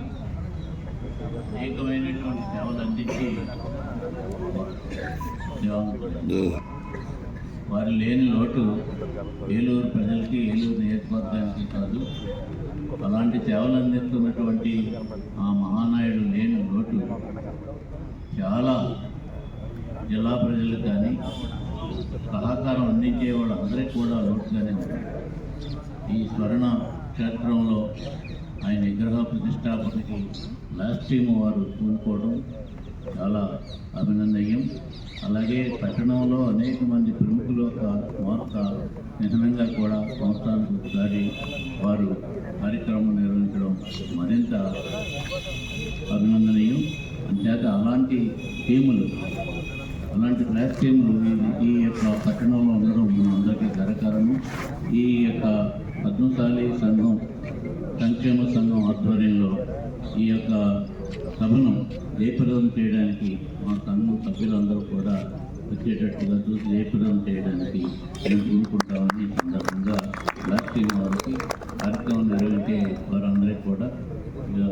అనేకమైనటువంటి సేవలు అందించి వారు లేని లోటు ఏలూరు ప్రజలకి ఏలూరు నియోజకవర్గానికి కాదు. అలాంటి సేవలు అందిస్తున్నటువంటి ఆ మహానాయుడు లేని లోటు చాలా జిల్లా ప్రజలకు కానీ సహకారం అందించే వాళ్ళందరికీ కూడా లోటుగానే ఉంది. ఈ స్మరణ క్షేత్రంలో ఆయన విగ్రహ ప్రతిష్టాపనకి లాస్ట్ టైం వారు కూనుకోవడం చాలా అభినందనీయం. అలాగే పట్టణంలో అనేక మంది ప్రముఖుల యొక్క స్మారక నిధనంగా కూడా సంవత్సరానికి ఒకసారి వారు కార్యక్రమం నిర్వహించడం మరింత అభినందనీయం. అంతేకాక అలాంటి టీములు అలాంటి క్లాస్ టీములు ఈ యొక్క పట్టణంలో ఉండడం మనందరికీ గర్వకారణం. ఈ యొక్క పద్మశాలి సంఘం సంక్షేమ సంఘం ఆధ్వర్యంలో ఈ యొక్క సభను జయప్రదం చేయడానికి మా సంఘం సభ్యులందరూ కూడా వచ్చేటట్టుగా చూసి జయప్రదం చేయడానికి మేము కోరుకుంటామని సందర్భంగా క్లాస్ టీం వారికి కార్యక్రమం నిర్వహించే వారందరికీ కూడా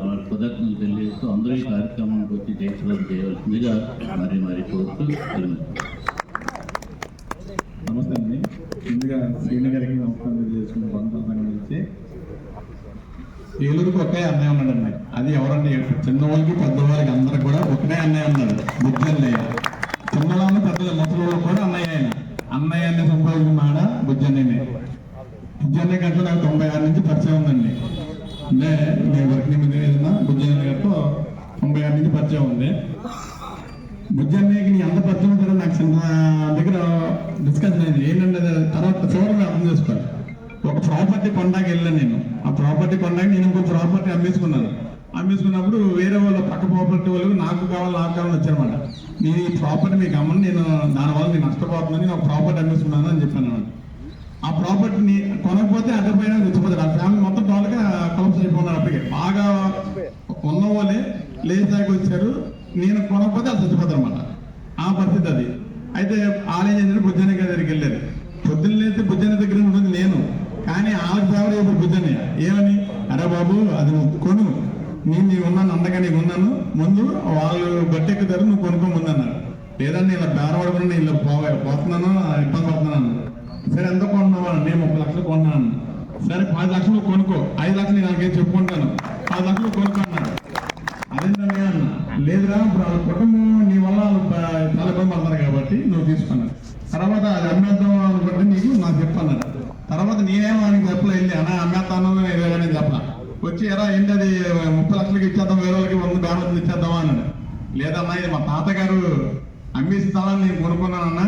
వారి కృతజ్ఞతలు తెలియజేస్తూ అందరూ ఈ కార్యక్రమానికి వచ్చి జయప్రదం చేయవలసిందిగా మరి కోరుతూ నమస్తే అండి. ముందుగా శ్రీని గారికి నమస్కారం తెలియజేసుకుని బంధం గురించి ఏలూరుకి ఒకే అన్నయ్య ఉన్నాడండి. అది ఎవరన్నా చిన్నవాళ్ళకి పెద్దవాళ్ళకి అందరికి కూడా ఒకటే అన్నయ్య ఉన్నాడు, బుజ్జి అన్నయ్య. చిన్నవాళ్ళు పెద్ద ముసలి కూడా అన్నయ్య. అన్నయ్య అనే సంపాదించిన మాట బుజ్జి అన్నయ్యనే. బుజ్జి అన్నయ్య కంటే నాకు 96 నుంచి పరిచయం ఉందండి. అంటే నేను వర్క్ నిమిత్తం ఏదైనా బుజ్జి అన్నయ్య గారితో 96 నుంచి పరిచయం ఉంది. బుజ్జి అన్నయ్యకి నీ ఎంత పరిచయం ఉంటారో నాకు చిన్న దగ్గర డిస్కషన్ అయింది. ఏంటంటే తర్వాత చివరిగా అర్థం చేసుకోవాలి. ఒక ప్రాపర్టీ కొనడానికి వెళ్ళాను నేను. ఆ ప్రాపర్టీ కొనడానికి నేను ఇంకో ప్రాపర్టీ అమ్మేసుకున్నప్పుడు వేరే వాళ్ళు పక్క ప్రాపర్టీ వాళ్ళు నాకు కావాలని వచ్చారన్నమాట. నేను ఈ ప్రాపర్టీ మీకు అమ్మను, నేను దానివల్ల నేను నష్టపోతున్నాను, నేను ఒక ప్రాపర్టీ అమ్మేసుకున్నాను అని చెప్పాను అనమాట. ఆ ప్రాపర్టీని కొనకపోతే అడ్డపోయినా తెచ్చిపోతారు. ఆ ఫ్యామిలీ మొత్తం టోల్గా కలప్స్ అయిపోతున్నారు. అప్పటికే బాగా ఉన్నవాళ్ళే లేచాక వచ్చారు, నేను కొనకపోతే అది చచ్చిపోతారు అనమాట. ఆ పరిస్థితి అది. అయితే ఆలయం చేసిన బుజ్జన్న గారి దగ్గరికి వెళ్ళారు. పొద్దున్న లేస్తే బుజ్జన్న దగ్గర ఉంటుంది నేను, కానీ వాళ్ళకి ఫేవర్ ఇప్పుడు బుజ్జన్నయ్య ఏమని, అరే బాబు అది నువ్వు కొను, నేను ఉన్నాను అందగా నీకు ఉన్నాను, ముందు వాళ్ళు గట్టెక్కుతారు నువ్వు కొనుక్కో ముందు అన్నారు. లేదండి ఇలా బేరపడకుండా ఇలా పోతున్నాను ఇబ్బంది పడుతున్నాను. సరే ఎంత కొంటున్నావా, నేను 30 లక్షలు కొన్నాను. సరే 10 లక్షలు కొనుక్కో, 5 లక్షలు నేను నాకేం చెప్పుకుంటాను, 10 లక్షలు కొనుక్కో అన్నారు. అదేంటనే అన్న, లేదురా ఇప్పుడు వాళ్ళ కుటుంబం నీ వల్ల వాళ్ళు చాలా ఇబ్బంది పడతారు కాబట్టి నువ్వు తీసుకున్నారు. తర్వాత అది అమ్మేద్దాం అనుకుంటే నీకు నాకు చెప్పన్నారు. తర్వాత నేనేమో ఆయనకి చెప్పలే, వెళ్ళి అన్న అమ్మేస్తాను ఏదైనా చెప్పలా. వచ్చి ఎరా ఏంటి అది 30 లక్షలకి ఇచ్చేద్దాం, వేరే వాళ్ళకి 100 బ్యానర్లు ఇచ్చేద్దామా అన్నాడు. లేదన్నా ఇది మా తాతగారు అమ్మేసి స్థలాన్ని నేను కొనుక్కున్నానన్నా,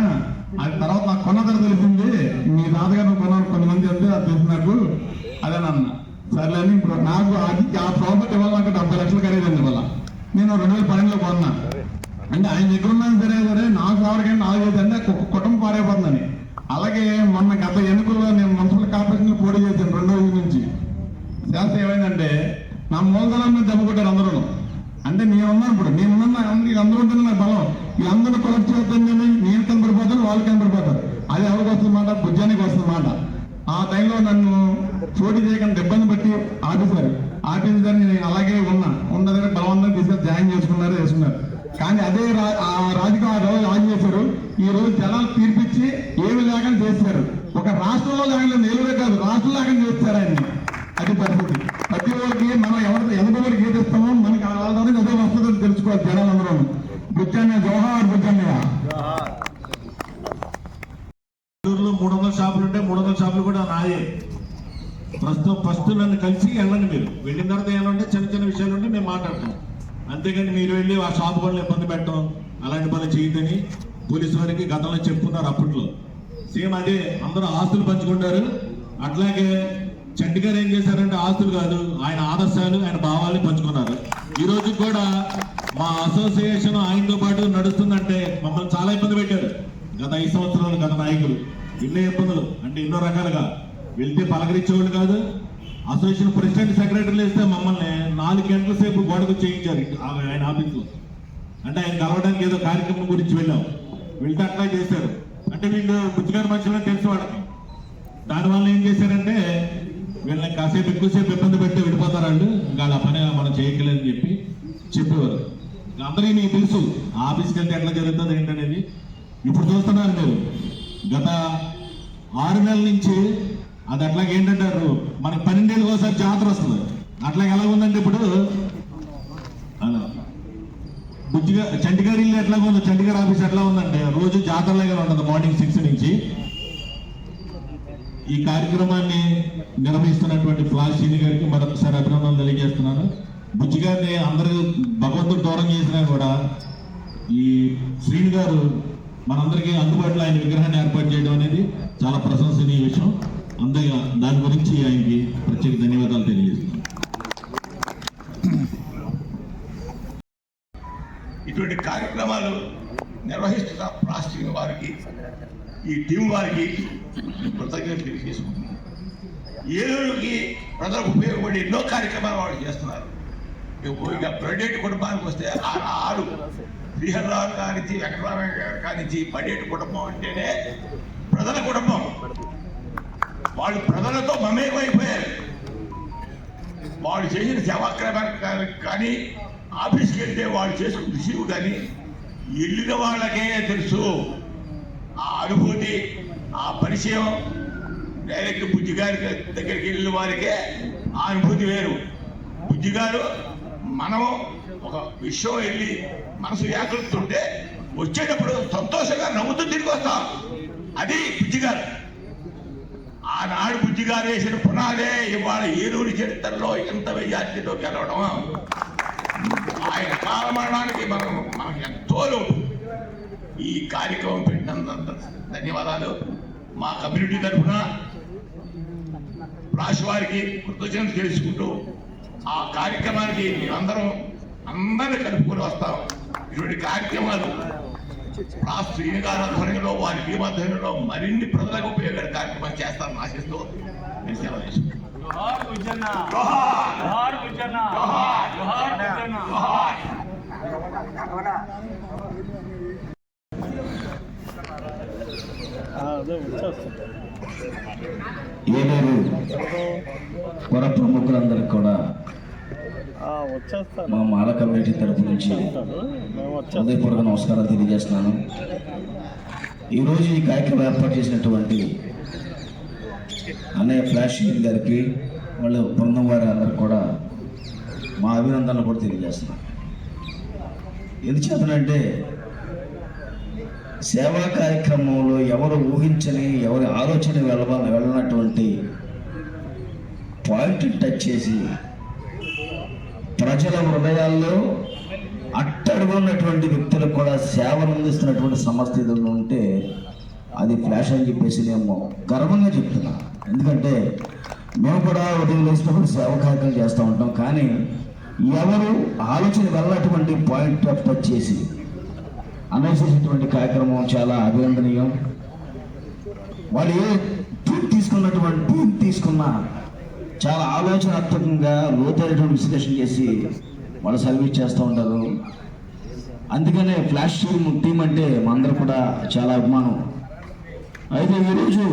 అది తర్వాత నాకు కొన్న ధర తెలిసింది, మీ తాతగారు కొన్నాను కొంతమంది అంటే అది తెలుసు నాకు అదేనన్నా. సర్లే అని ఇప్పుడు నాకు అది ఆ ప్రాపర్టీ వల్ల నాకు 70 లక్షలు ఖరీదండి వల్ల నేను 2012లో కొన్నా. అంటే ఆయన దగ్గర ఉన్నాను సరే నాకు ఎవరికైనా 4 అంటే కుటుంబం పారైపోతుందని. అలాగే మొన్న గత ఎన్నికల్లో నేను మున్సిపల్ కార్పొరేషన్ పోటీ చేశాను 2000 నుంచి. శాస్త్రం ఏమైందంటే నా మూలధనం మీద దెబ్బ కొట్టారు అందరూ. అంటే నేనున్నాను, ఇప్పుడు నేనున్నా అందరూ ఉంటుంది నాకు బలం, వీళ్ళందరూ కొలెక్ట్ చేస్తాను, నేను కనపడిపోతాను, వాళ్ళు కనపడిపోతారు. అది ఎవరికి వస్తుందన్నమాట, బుజ్జానికి వస్తుందన్నమాట. ఆ టైంలో నన్ను పోటీ చేయకుండా ఇబ్బంది పెట్టి ఆఫీసర్ నేను అలాగే ఉన్న దగ్గర బలవంతంగా తీసుకొని జాయిన్ చేసుకున్నారు. కానీ అదే రాజకీయ రాజు చేశారు. ఈ రోజు జనాలు తీర్పిచ్చి ఏమి లేకుండా చేశారు. ఒక రాష్ట్రంలో లేకుండా నేరుగా కాదు, రాష్ట్రంలో లేకుండా చేస్తారు ఆయన్ని. అది పరిస్థితి. ప్రతి ఒక్కరికి మనం ఎవరికి గీతిస్తామో మనకి ఆధారంగా అదే వస్తుందని తెలుసుకోవాలి జనాలందరూ. బుజ్జన్న జోహార్, బుజ్జన్నయ్య. 300 షాపులు ఉంటే 300 షాపులు కూడా నాయే. ప్రస్తుతం ఫస్ట్ నన్ను కలిసి వెళ్ళండి, మీరు వెళ్ళిన తర్వాత ఏమంటే చిన్న విషయాలు ఉంటే మేము మాట్లాడతాం. అంతేగాని మీరు వెళ్ళి ఆ షాపు వాళ్ళని ఇబ్బంది పెట్టడం అలాంటి పని చేయొద్దని పోలీసు వారికి గతంలో చెప్పుకున్నారు. అప్పట్లో సేమ్ అదే అందరూ ఆస్తులు పంచుకుంటారు. అట్లాగే చంటి గారు ఏం చేశారంటే ఆస్తులు కాదు, ఆయన ఆదర్శాలు ఆయన భావాలు పంచుకున్నారు. ఈ రోజు కూడా మా అసోసియేషన్ ఆయనతో పాటు నడుస్తుందంటే మమ్మల్ని చాలా ఇబ్బంది పెట్టారు గత 5 సంవత్సరాలు. గత నాయకులు ఎన్నో ఇబ్బందులు అంటే ఎన్నో రకాలుగా వెళ్తే పలకరించేవాళ్ళు కాదు. అసోసియేషన్ ప్రెసిడెంట్ సెక్రటరీలు వేస్తే మమ్మల్ని 4 గంటల సేపు గోడకు చేయించారు ఆయన ఆఫీస్లో. అంటే ఆయన కలవడానికి ఏదో కార్యక్రమం గురించి వెళ్తే అట్లా చేశారు. అంటే వీళ్ళు బుజ్జిగారి మనుషులు తెలుసు వాళ్ళకి. దానివల్ల ఏం చేశారంటే వీళ్ళని కాసేపు ఎక్కువసేపు ఇబ్బంది పెట్టి విడిపోతారు వాళ్ళు, ఇంకా ఆ పని మనం చేయగలేదని చెప్పేవారు. అందరికీ మీకు తెలుసు ఆఫీస్కి వెళ్తే ఎట్లా జరుగుతుంది ఏంటనేది. ఇప్పుడు చూస్తున్నారు మీరు, గత 6 నెలల నుంచి అది అట్లాగే ఏంటంటారు, మనకి 12 ఏళ్ళకి ఒకసారి జాతర వస్తుంది. అట్లాగే ఎలా ఉందంటే ఇప్పుడు అలా చంటిగారి ఇల్లు ఎట్లా ఉందో, చంటిగారి ఆఫీస్ ఎట్లా ఉందంటే రోజు జాతరలాగా ఉంటుంది. మార్నింగ్ 6 నుంచి ఈ కార్యక్రమాన్ని నిర్వహిస్తున్నటువంటి ఫ్లాష్ శ్రీని గారికి మరొకసారి అభినందనలు తెలియజేస్తున్నాను. బుజ్జి గారిని అందరూ భగవంతుడు దూరం చేసినా కూడా ఈ శ్రీని గారు మనందరికీ అందుబాటులో ఆయన విగ్రహాన్ని ఏర్పాటు చేయడం అనేది చాలా ప్రశంసనీయ విషయం. అందరిగా దాని గురించి ఆయనకి ప్రత్యేక ధన్యవాదాలు తెలియజేస్తున్నాను. ఇటువంటి కార్యక్రమాలు నిర్వహిస్తున్న ప్లాస్టిక్ వారికి, ఈ టీం వారికి కృతజ్ఞతలు తెలియజేసుకుంటున్నాను. ఏలూరుకి ప్రజలకు ఉపయోగపడే ఎన్నో కార్యక్రమాలు వాళ్ళు చేస్తున్నారు. ఇక పడేటి కుటుంబానికి వస్తే ఆరు శ్రీహర్రావు కానించి వెంకటరామయ్య గారు కానించి పడేటి కుటుంబం అంటేనే ప్రజల కుటుంబం. వాళ్ళు ప్రజలతో మమేకమైపోయారు. వాళ్ళు చేసిన సేవాక్రమానికి కానీ ఆఫీస్కి వెళ్తే వాళ్ళు చేసుకున్న రిసీవ్ కానీ వెళ్ళిన వాళ్ళకే తెలుసు. ఆ అనుభూతి, ఆ పరిచయం డైరెక్ట్ బుజ్జిగారి దగ్గరికి వెళ్ళిన వారికే ఆ అనుభూతి వేరు. బుజ్జిగారు మనము ఒక విషయం వెళ్ళి మనసు వ్యాకులుతుంటే వచ్చేటప్పుడు సంతోషంగా నవ్వుతూ తిరిగి వస్తాం. అది బుజ్జిగారు. ఆనాడు బుజ్జిగారు వేసిన పునాదే ఇవాళ ఏలూరు చరిత్రలో ఎంత మెజార్టీతో గెలవడం. ఆయన కాలమరణానికి మనకు ఎంతో లోటు. ఈ కార్యక్రమం పెట్టినంత ధన్యవాదాలు. మా కమ్యూనిటీ తరఫున రాశి వారికి కృతజ్ఞతలు తెలుసుకుంటూ ఆ కార్యక్రమానికి అందరినీ కలుపుకొని వస్తాం. ఇటువంటి కార్యక్రమాలు శ్రీని గారి ఆధ్వర్యంలో, వారి టీం ఆధ్వర్యంలో మరిన్ని ప్రజలకు ఉపయోగపడే కార్యక్రమాలు చేస్తారని ఆశిస్తూ నేను సెలవు తీసుకుంటాను. ఏలూరు పుర ప్రముఖులందరికీ కూడా మా మాల కమిటీ తరపు నుంచి హృదయపూర్వక నమస్కారాలు తెలియజేస్తున్నాను. ఈరోజు ఈ కార్యక్రమం ఏర్పాటు చేసినటువంటి అన్నయ్య ఫ్లాష్ గారికి వాళ్ళ బృందం వారి అందరికి కూడా మా అభినందనలు కూడా తెలియజేస్తున్నాను. ఎందుచేతనంటే సేవా కార్యక్రమంలో ఎవరు ఊహించని ఎవరి ఆలోచన వెళ్ళనటువంటి పాయింట్ టచ్ చేసి ప్రజల హృదయాల్లో అట్టడుగున్నటువంటి వ్యక్తులకు కూడా సేవను అందిస్తున్నటువంటి సంస్థ ఏదైనా ఉంటే అది ఫ్లాష్ అని చెప్పేసి నేను గర్వంగా చెప్తున్నా. ఎందుకంటే మేము కూడా ఉదయం లేచినప్పుడు సేవా కార్యక్రమం చేస్తూ ఉంటాం, కానీ ఎవరు ఆలోచన వెళ్ళనటువంటి పాయింట్ ఆఫ్ టచ్ చేసి చేసేటువంటి కార్యక్రమం చాలా అభినందనీయం. వాళ్ళు ఏ టీం తీసుకున్నా చాలా ఆలోచనాత్మకంగా లోతైనటువంటి విశ్లేషణ చేసి వాళ్ళు సర్వీస్ చేస్తూ ఉంటారు. అందుకనే ఫ్లాష్ టీం అంటే మా అందరూ కూడా చాలా అభిమానం. అయితే ఈరోజు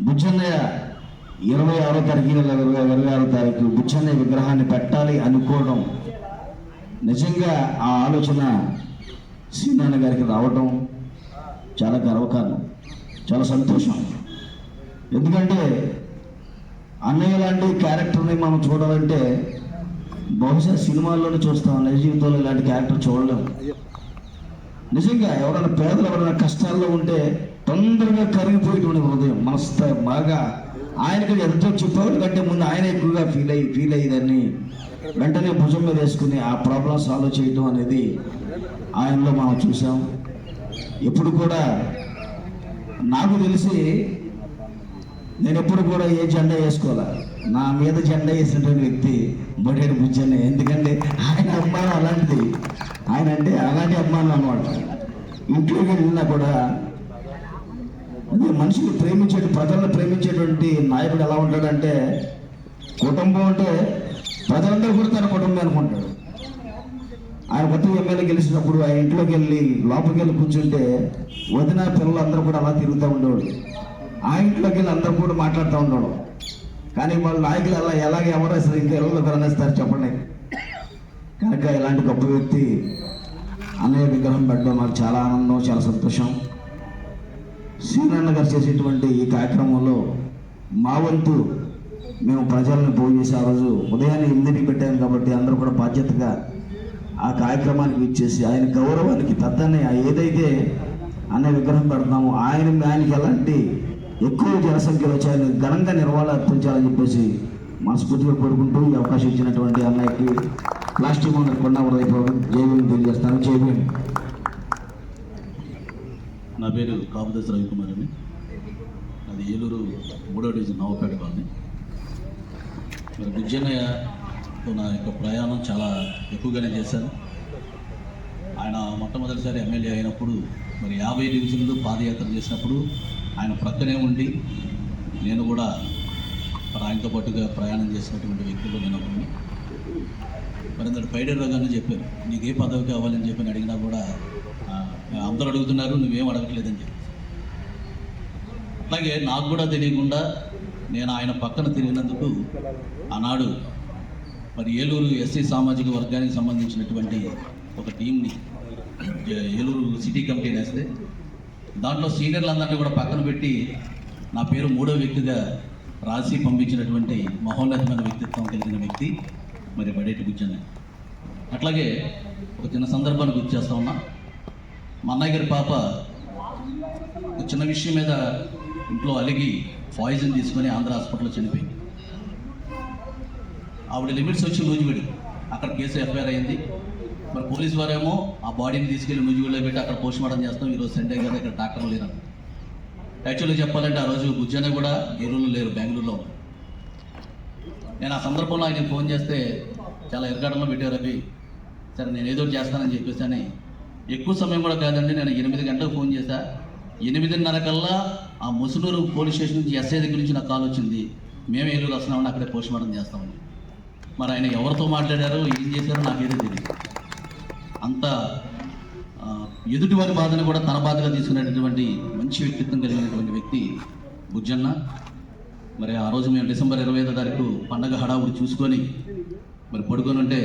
బుచ్చన్నయ్య 26వ తారీఖు 26వ తారీఖు బుచ్చన్నయ్య విగ్రహాన్ని పెట్టాలి అనుకోవడం నిజంగా ఆ ఆలోచన శ్రీనాన్న గారికి రావడం చాలా గర్వకారణం, చాలా సంతోషం. ఎందుకంటే అన్నయ్య లాంటి క్యారెక్టర్ని మనం చూడాలంటే బహుశా సినిమాల్లోనే చూస్తాం, నిజ జీవితంలో ఇలాంటి క్యారెక్టర్ చూడలేము. నిజంగా ఎవరైనా పేదలు ఎవరైనా కష్టాల్లో ఉంటే తొందరగా కరిగిపోయేటువంటి హృదయం మనసు బాగా ఆయనకి ఎంతో చెప్పేవాడు కంటే ముందు ఆయన ఎక్కువగా ఫీల్ అయ్యేదాన్ని వెంటనే భుజం మీద వేసుకుని ఆ ప్రాబ్లమ్ సాల్వ్ చేయడం అనేది ఆయనలో మనం చూసాం. ఎప్పుడు కూడా నాకు తెలిసి నేను ఎప్పుడు కూడా ఏ జెండా వేసుకోవాలా, నా మీద జెండా వేసినటువంటి వ్యక్తి బడేడు బుజ్జన్నే. ఎందుకంటే ఆయన అభిమానం అలాంటిది, ఆయన అంటే అలాంటి అభిమానం అన్నమాట. ఇంట్లోకి వెళ్ళినా కూడా అదే మనుషులు ప్రజలను ప్రేమించేటువంటి నాయకుడు ఎలా ఉంటాడంటే, కుటుంబం అంటే ప్రజలందరూ కూడా తన కుటుంబం అనుకుంటాడు. ఆయన కొత్త ఎమ్మెల్యే గెలిచినప్పుడు ఆయన ఇంట్లోకి వెళ్ళి లోపలికి వెళ్ళి కూర్చుంటే వదిన పిల్లలు అందరూ కూడా అలా తిరుగుతూ ఉండేవాడు. ఆ ఇంట్లోకి వెళ్ళి అందరూ కూడా మాట్లాడుతూ ఉండడం. కానీ వాళ్ళ నాయకులు అలా ఎలాగ ఎవరు అసలు ఇంకా ఎవరు కరణిస్తారు చెప్పండి. కనుక ఇలాంటి గొప్ప వ్యక్తి అన్నయ్య విగ్రహం పెట్టడం నాకు చాలా ఆనందం, చాలా సంతోషం. శ్రీనాన్న గారు చేసేటువంటి ఈ కార్యక్రమంలో మా వంతు మేము ప్రజలను పోగు చేసి ఆ రోజు ఉదయాన్నే 8కి పెట్టాము కాబట్టి అందరూ కూడా బాధ్యతగా ఆ కార్యక్రమానికి ఇచ్చేసి ఆయన గౌరవానికి పెద్దన్నయ్య ఏదైతే అనే విగ్రహం పెడతామో ఆయనకి ఎలాంటి ఎక్కువ జనసంఖ్యలో వచ్చి ఆయన ఘనంగా నిర్వహణ అర్పించాలని చెప్పేసి మనస్ఫూర్తిగా కోరుకుంటూ ఈ అవకాశం ఇచ్చినటువంటి అన్నయ్యకి ప్లాస్టిక్ అందరికి కొన్న హృదయపూర్వక జైవీని తెలియజేస్తాను. జైవీని. నా పేరు కాపుదశ రవికుమార్ అని, అది ఏలూరు 3వ డివిజన్ నవపేట కాలనీ. మరి బుజ్జన్నయ్యతో నా యొక్క ప్రయాణం చాలా ఎక్కువగానే చేశాను. ఆయన మొట్టమొదటిసారి ఎమ్మెల్యే అయినప్పుడు మరి 50 డివిజన్లు పాదయాత్ర చేసినప్పుడు ఆయన ప్రక్కనే ఉండి నేను కూడా మరి ఆయనతో పాటుగా ప్రయాణం చేసినటువంటి వ్యక్తులు నేను ఒకరిని. మరి అందరు పైడర్లో కానీ చెప్పారు, నీకు ఏ పదవి కావాలని చెప్పి అడిగినా కూడా అందరూ అడుగుతున్నారు, నువ్వేం అడగట్లేదని చెప్పి. అట్లాగే నాకు కూడా తెలియకుండా నేను ఆయన పక్కన తిరిగినందుకు ఆనాడు మరి ఏలూరు ఎస్సీ సామాజిక వర్గానికి సంబంధించినటువంటి ఒక టీంని ఏలూరు సిటీ కమిటీ వేస్తే దాంట్లో సీనియర్లందరినీ కూడా పక్కన పెట్టి నా పేరు 3వ వ్యక్తిగా రాసి పంపించినటువంటి మహోన్నతమైన వ్యక్తిత్వం కలిగిన వ్యక్తి మరి బడేటి బుజ్జన్నయ్య. అట్లాగే ఒక చిన్న సందర్భాన్ని గుర్తు చేస్తా ఉన్నా. మా అన్నయ్య గారి పాప ఒక చిన్న విషయం మీద ఇంట్లో అలిగి పాయిజన్ తీసుకొని ఆంధ్ర హాస్పిటల్లో చనిపోయింది. ఆవిడ లిమిట్స్ వచ్చి నూజివీడు, అక్కడ కేసు ఎఫ్ఐఆర్ అయింది. మరి పోలీసు వారేమో ఆ బాడీని తీసుకెళ్ళి నూజివీడులో పెట్టి అక్కడ పోస్ట్ మార్టం చేస్తాం, ఈరోజు సండే కదా ఇక్కడ డాక్టర్లు లేరు. యాక్చువల్గా చెప్పాలంటే ఆ రోజు బుజ్జన్న కూడా ఏలూరులో లేరు, బెంగళూరులో ఉన్నారు. నేను ఆ సందర్భంలో ఆయన ఫోన్ చేస్తే చాలా ఎరగాడంలో పెట్టారు అవి. సరే నేను ఏదో చేస్తానని చెప్పేసి అని ఎక్కువ సమయం కూడా కాదండి, నేను 8 గంటలకు ఫోన్ చేశా. 8:30 కల్లా ఆ ముసునూరు పోలీస్ స్టేషన్ నుంచి ఎస్ఐ దగ్గర నుంచి నాకు కాల్ వచ్చింది, మేము ఏలూరు వస్తున్నామని అక్కడే పోస్ట్ మార్టం చేస్తామని. మరి ఆయన ఎవరితో మాట్లాడారో ఏం చేశారో నాకేదో తెలియదు. అంత ఎదుటివారి బాధను కూడా తన బాధగా తీసుకునేటటువంటి మంచి వ్యక్తిత్వం కలిగినటువంటి వ్యక్తి బుజ్జన్న. మరి ఆ రోజు మేము డిసెంబర్ 25వ తారీఖు పండగ హడావుడి చూసుకొని మరి పడుకొని ఉంటే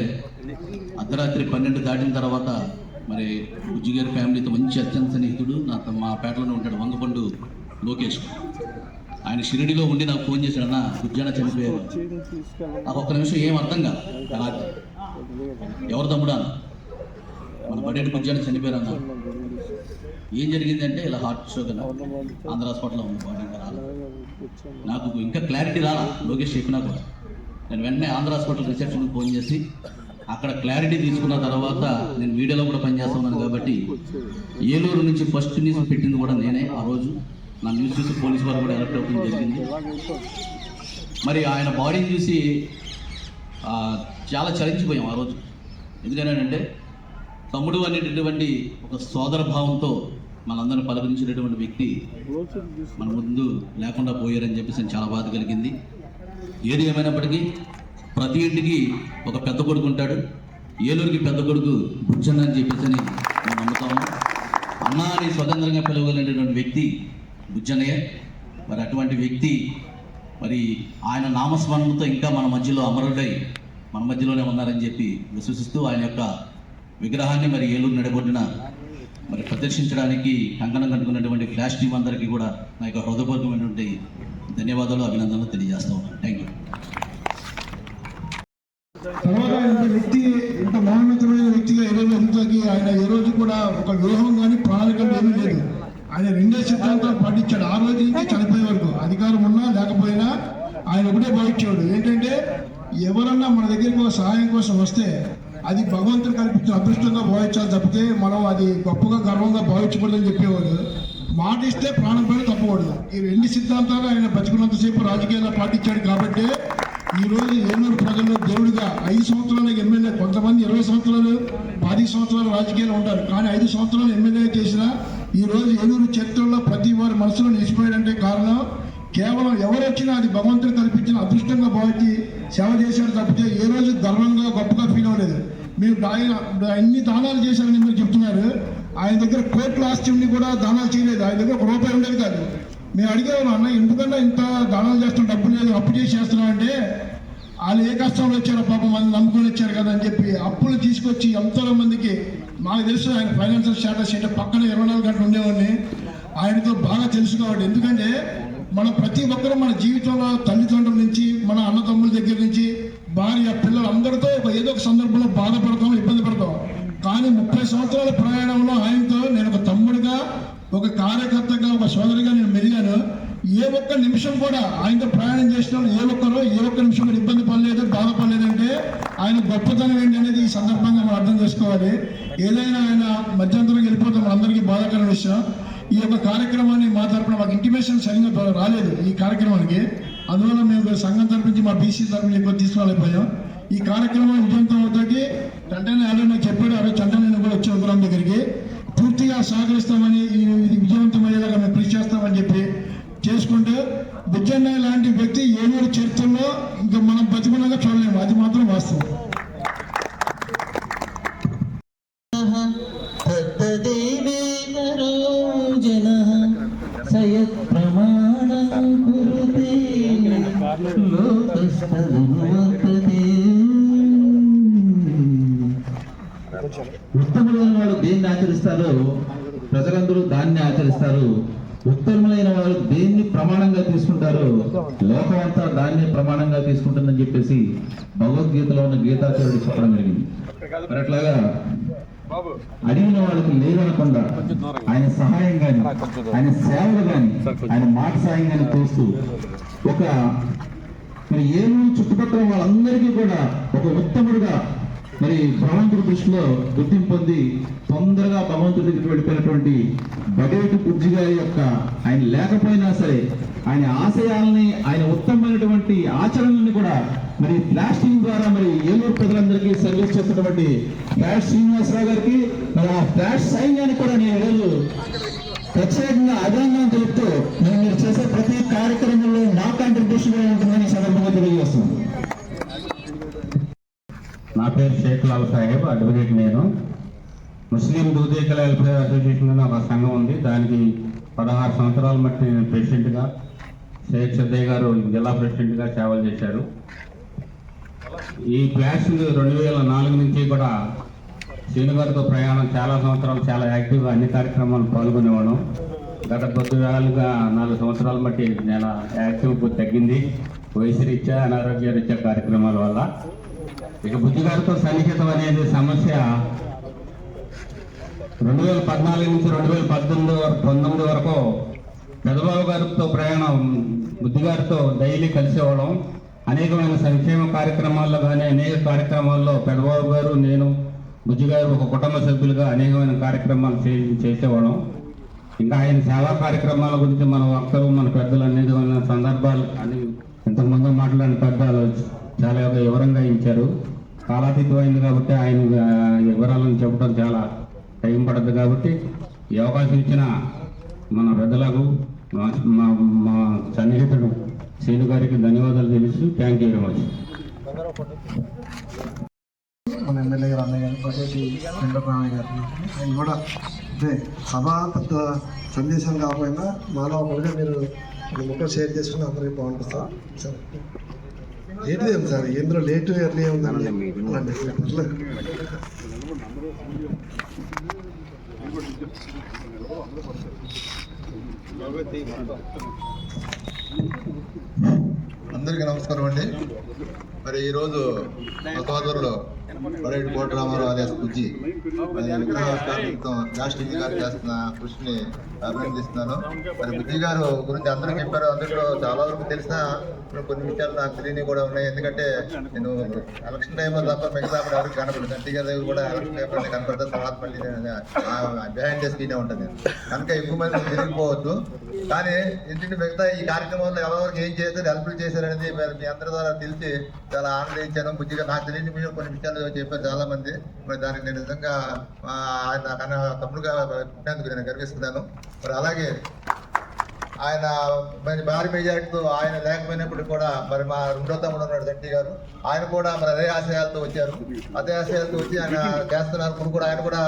అర్ధరాత్రి 12 దాటిన తర్వాత మరి బుజ్జి గారి ఫ్యామిలీతో మంచి అత్యంత సన్నిహితుడు మా పేటలోనే ఉంటాడు, వంగపండు లోకేష్. ఆయన షిరిడిలో ఉండి నాకు ఫోన్ చేశాడు, అన్న బుజ్జన్న చనిపోయారు. నాకు ఒక్క నిమిషం ఏం అర్థం కాదు, నాకు ఎవరు తమ్ముడా మన బడేటి బుజ్జన్న చనిపోయారు అన్న. ఏం జరిగిందంటే ఇలా హార్ట్ స్ట్రోక్ అన్న, ఆంధ్ర హాస్పిటల్లో ఉంది, బాడీ ఇంకా రాలేదు. నాకు ఇంకా క్లారిటీ రాలా, లోకేష్ చెప్పినా కూడా. నేను వెంటనే ఆంధ్ర హాస్పిటల్ రిసెప్షన్కి ఫోన్ చేసి అక్కడ క్లారిటీ తీసుకున్న తర్వాత, నేను మీడియాలో కూడా పనిచేస్తున్నాను కాబట్టి ఏలూరు నుంచి ఫస్ట్ న్యూస్ పెట్టింది కూడా నేనే. ఆ రోజు నా న్యూస్ చూసి పోలీసు వారు కూడా అలర్ట్ అవ్వడం జరిగింది. మరి ఆయన బాడీని చూసి చాలా చలించిపోయాం ఆ రోజు. ఎందుకనంటే తమ్ముడు అనేటటువంటి ఒక సోదర భావంతో మనందరిని పలకరించినటువంటి వ్యక్తి మన ముందు లేకుండా పోయారని చెప్పేసి చాలా బాధ కలిగింది. ఏది ఏమైనప్పటికీ ప్రతి ఇంటికి ఒక పెద్ద కొడుకు ఉంటాడు. ఏలూరుకి పెద్ద కొడుకు బుజ్జన్న అని చెప్పేసి మేము నమ్ముతాము. అన్నా అని స్వతంత్రంగా పిలవగలిగినటువంటి వ్యక్తి బుజ్జన్నయ్య. మరి అటువంటి వ్యక్తి మరి ఆయన నామస్మరణతో ఇంకా మన మధ్యలో అమరుడై మన మధ్యలోనే ఉన్నారని చెప్పి విశ్వసిస్తూ ఆయన యొక్క విగ్రహాన్ని మరి ఏలూరు నడిబొడ్డున మరి ప్రదర్శించడానికి కంకణం కట్టుకున్నటువంటి ఫ్లాష్ టీం అందరికీ కూడా నా యొక్క హృదయపూర్వకమైనటువంటి ధన్యవాదాలు, అభినందనలు తెలియజేస్తా ఉన్నాను. Thank you. తర్వాత ఇంత వ్యక్తి, ఇంత మహోన్నతమైన వ్యక్తిగా ఈ రోజు ఎంతకి ఆయన ఏ రోజు కూడా ఒక వ్యూహం కానీ ప్రణాళికలు ఏమీ లేదు. ఆయన 2 సిద్ధాంతాలు పాటించాడు. ఆ రోజు నుంచి చనిపోయే వరకు అధికారం ఉన్నా లేకపోయినా ఆయన ఒకటే భావించాడు, ఏంటంటే ఎవరన్నా మన దగ్గరికి ఒక సహాయం కోసం వస్తే అది భగవంతుడు కల్పించిన అదృష్టంగా భావించాలి తప్పితే మనం అది గొప్పగా గర్వంగా భావించకూడదని చెప్పేవాడు. మాట ఇస్తే ప్రాణం పైన తప్పకూడదు. ఈ 2 సిద్ధాంతాలు ఆయన బతికున్నంతసేపు రాజకీయాల్లో పాటించాడు కాబట్టి ఈరోజు ఏలూరు ప్రజల్లో దేవుడిగా 5 సంవత్సరాలకు ఎమ్మెల్యే, కొంతమంది 20 సంవత్సరాలు 10 సంవత్సరాలు రాజకీయాలు ఉంటారు, కానీ 5 సంవత్సరాలు ఎమ్మెల్యే చేసిన ఈరోజు ఏలూరు చరిత్రలో ప్రతి వారి మనసులో నిలిచిపోయాడంటే కారణం కేవలం ఎవరు వచ్చినా అది భగవంతుడు కల్పించిన అదృష్టంగా భావించి సేవ చేశాడు తప్పితే ఏ రోజు గర్వంగా గొప్పగా ఫీల్ అవ్వలేదు. మేము ఆయన అన్ని దానాలు చేశారని మీరు చెప్తున్నారు. ఆయన దగ్గర కోట్ల ఆస్తి ఉండి కూడా దానాలు చేయలేదు. ఆయన దగ్గర ₹1 ఉండేది కాదు. మేము అడిగేవాళ్ళం, అన్న ఎందుకన్నా ఇంత దానాలు చేస్తాం, డబ్బు లేదు, అప్పు చేసి చేస్తున్నాం అంటే వాళ్ళు ఏ కష్టంలో వచ్చారో పాపం మంది నమ్ముకొని వచ్చారు కదా అని చెప్పి అప్పులు తీసుకొచ్చి ఎంతో మందికి, మాకు తెలుసు ఆయన ఫైనాన్షియల్ స్టేటస్ అంటే పక్కన 24 గంటలు ఉండేవాడిని, ఆయనతో బాగా తెలుసు కాబట్టి. ఎందుకంటే మన ప్రతి ఒక్కరూ మన జీవితంలో తల్లిదండ్రుల నుంచి మన అన్నతమ్ముల దగ్గర నుంచి భార్య పిల్లలు అందరితో ఏదో ఒక సందర్భంలో బాధపడతాం, ఇబ్బంది పడతాం. కానీ 30 సంవత్సరాల ప్రయాణంలో ఆయనతో నేను ఒక తమ్ముడిగా, ఒక కార్యకర్తగా, ఒక సోదరిగా నేను మెరిగాను. ఏ ఒక్క నిమిషం కూడా ఆయనతో ప్రయాణం చేసిన ఏ ఒక్క నిమిషం కూడా ఇబ్బంది పడలేదు, బాధపడలేదంటే ఆయన గొప్పతనం ఏంటి అనేది ఈ సందర్భంగా మనం అర్థం చేసుకోవాలి. ఏదైనా ఆయన మధ్యంతరం వెళ్ళిపోతే మనందరికీ బాధాకరమైన విషయం. ఈ యొక్క కార్యక్రమాన్ని మా తరపున మాకు ఇంటిమేషన్ సరిగ్గా రాలేదు ఈ కార్యక్రమానికి. అందువల్ల మేము సంఘం తరపు నుంచి మా బీసీ తరపున ఎక్కువ తీసుకురాలేకపోయాం. ఈ కార్యక్రమం విజయంతో అవుతాకి వెంటనే ఆల్రెడీ నాకు చెప్పాడు, ఆ రోజు చంటనే కూడా వచ్చే ఉగ్రం దగ్గరికి పూర్తిగా సహకరిస్తామని, ఇది విజయవంతమయ్యేలాగా మేము కృషి చేస్తామని చెప్పి చేసుకుంటూ, బుజ్జన్న లాంటి వ్యక్తి ఏలూరు చరిత్రలో ఇంకా మనం బతికున్నాగా చూడలేము, అది మాత్రం వాస్తవం. ఉత్తములైన వాడు దేన్ని ఆచరిస్తారో ప్రజలందరూ దాన్ని ఆచరిస్తారు. ఉత్తములైన వారు దేన్ని ప్రమాణంగా తీసుకుంటారో లోకమంతా దాన్ని ప్రమాణంగా తీసుకుంటుందని చెప్పేసి భగవద్గీతలో ఉన్న గీతాచార్యుడు చెప్పడం జరిగింది. మరి అట్లాగా అడిగిన వాళ్ళకి లేదనకుండా ఆయన సహాయం కానీ, ఆయన సేవలు కానీ, ఆయన మాట సాయం కానీ చేస్తూ ఒక మరి ఏలూరు చుట్టుపక్కల వాళ్ళందరికీ కూడా ఒక ఉత్తముడుగా మరి భగవంతుడి దృష్టిలో గుర్తింపు పొంది తొందరగా భగవంతుడి దగ్గరికి వెళ్ళిపోయినటువంటి బడేటి బుజ్జి గారి యొక్క ఆయన లేకపోయినా సరే ఆయన ఆశయాలని, ఆయన ఉత్తమమైనటువంటి ఆచరణని కూడా మరి ఫ్లాష్ టీం ద్వారా మరి ఏలూరు ప్రజలందరికీ సర్వీస్ చేస్తున్నటువంటి ఫ్లాష్ శ్రీనివాసరావు గారికి, మరి ఆ ఫ్లాష్ సైన్యానికి కూడా నేను ఈరోజు ప్రత్యేకంగా అభినందన తెలుపుతూ మీరు చేసే ప్రతి కార్యక్రమంలో నా కాంట్రిబ్యూషన్ ఉంటుందని సందర్భంగా తెలియజేస్తున్నాను. నా పేరు షేక్ లాల్ సాహెబ్, అడ్వకేట్. నేను ముస్లిం దూదేకల వెల్ఫేర్ అసోసియేషన్ అని ఒక సంఘం ఉంది. దానికి 16 సంవత్సరాల మట్టి నేను ప్రెసిడెంట్గా, షేక్ సిద్దయ్య గారు జిల్లా ప్రెసిడెంట్గా సేవలు చేశారు. ఈ ప్లాస్టింగ్ 2004 నుంచి కూడా శ్రీను గారితో ప్రయాణం చాలా సంవత్సరాలు చాలా యాక్టివ్గా అన్ని కార్యక్రమాలు పాల్గొనేవాడు. గత కొద్దిగా 4 సంవత్సరాల మట్టి నేను యాక్టివ్ తగ్గింది, వయసు రీత్యా అనారోగ్య రీత్యా కార్యక్రమాల వల్ల. ఇక బుద్ధి గారితో సన్నిహితం అనేది సమస్య 2014 నుంచి 2019 వరకు పెదబాబు గారితో ప్రయాణం, బుద్ధి గారితో డైలీ కలిసేవాళ్ళం. అనేకమైన సంక్షేమ కార్యక్రమాల్లో కానీ అనేక కార్యక్రమాల్లో పెదబాబు గారు, నేను, బుజ్జి గారు ఒక కుటుంబ సభ్యులుగా అనేకమైన కార్యక్రమాలు చేసేవాళ్ళం. ఇంకా ఆయన సేవా కార్యక్రమాల గురించి మన వక్తలు, మన పెద్దలు అనేకమైన సందర్భాలు అని ఇంతకుముందు మాట్లాడిన పెద్దలు చాలా వివరంగా ఇచ్చారు. కాలాతీతమైంది కాబట్టి ఆయన వివరాలను చెప్పడం చాలా టైం పడుతుంది. కాబట్టి ఈ అవకాశం ఇచ్చిన మన పెద్దలకు, మా సన్నిహితుడు శ్రీను గారికి ధన్యవాదాలు తెలుసు. Thank you very much. మన ఎమ్మెల్యే గారు, అన్నయ్య గారు, ప్రజెంట్ వెంకటరామయ్య గారు, ఆయన కూడా అంటే సభ పెద్ద సందేశం కాకపోయినా మాలో ఒకటిగా మీరు ముక్కలు షేర్ చేసుకుని అందరికీ బాగుంటుంది సార్. సార్ లేట్ ఏం సార్, ఎందులో లేట్ ఎర్లీ ఉందండి. అందరికీ నమస్కారం అండి. మరి ఈరోజు మా సోదరులు బరేటి కోట రామారావు అలియాస్ బుజ్జి రాష్ట్రీయ గారు చేస్తున్న కృషిని అభినందిస్తున్నాను. మరి బుజ్జి గారు గురించి అందరూ చెప్పారు, అందులో చాలా వరకు తెలిసిన కొన్ని విషయాలు నాకు తెలియని కూడా ఉన్నాయి. ఎందుకంటే నేను ఎలక్షన్ టైంలో తప్ప మిగతా ఎవరికి కనపడదు. ఎన్టీ గారి దగ్గర కూడా ఎలక్షన్ టైంలో కనపడతాను, తర్వాత మళ్ళీ బిహైండ్ ద స్క్రీనే ఉంటుంది. కనుక ఎక్కువ మంది తిరిగిపోవద్దు. కానీ ఏంటంటే మిగతా ఈ కార్యక్రమంలో ఎవరెవరికి ఏం చేశారు, హెల్ప్లు చేశారనేది మీ అందరి ద్వారా తెలిసి చాలా ఆనందించాను. బుజ్జిగా నాకు తెలియని మీరు కొన్ని విషయాలు చెప్పారు చాలా మంది. మరి దానికి నేను నిజంగా ఆయన కన్నా తమ్ముడుగా పుట్టినందుకు నేను గర్విస్తున్నాను. మరి అలాగే ఆయన మరి భారీ మెజారిటీతో ఆయన లేకపోయినప్పుడు కూడా మరి మా రెండో తమ్ముడు ఉన్నాడు ఎన్టీ గారు, ఆయన కూడా మరి అదే ఆశయాలతో వచ్చారు. అదే ఆశయాలతో వచ్చి ఆయన చేస్తున్నారు. ఇప్పుడు కూడా ఆయన కూడా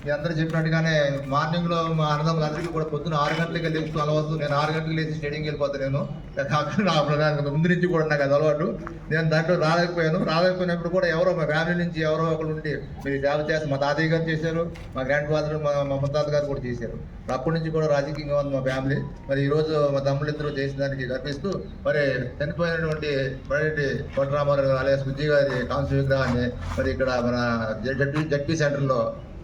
మీ అందరూ చెప్పినట్టుగానే మార్నింగ్లో మా అన్నదమ్ములందరికీ కూడా పొద్దున్న 6 గంటలకి లేచి అలవాటు. నేను 6 గంటలకు లేచి స్టేడియంకి వెళ్ళిపోతాను. నేను ముందు నుంచి కూడా నాకు అది అలవాటు. నేను దాంట్లో రాలేకపోయినప్పుడు కూడా ఎవరో మా ఫ్యామిలీ నుంచి ఎవరో ఒకరు ఉండి మీరు సేవ చేస్తారు. మా తాతయ్య గారు చేశారు, మా గ్రాండ్ ఫాదర్ మా ముత్తాత గారు కూడా చేశారు. అప్పటి నుంచి కూడా రాజకీయంగా ఉంది మా ఫ్యామిలీ. మరి ఈరోజు మా తమ్ముళ్ళిద్దరూ చేసిన దానికి గర్విస్తూ మరి చనిపోయినటువంటి బరేటి కోట రామారావు అలియాస్ బుజ్జి గారి కాంస్య విగ్రహాన్ని మరి ఇక్కడ మన జడ్పీ సెంటర్లో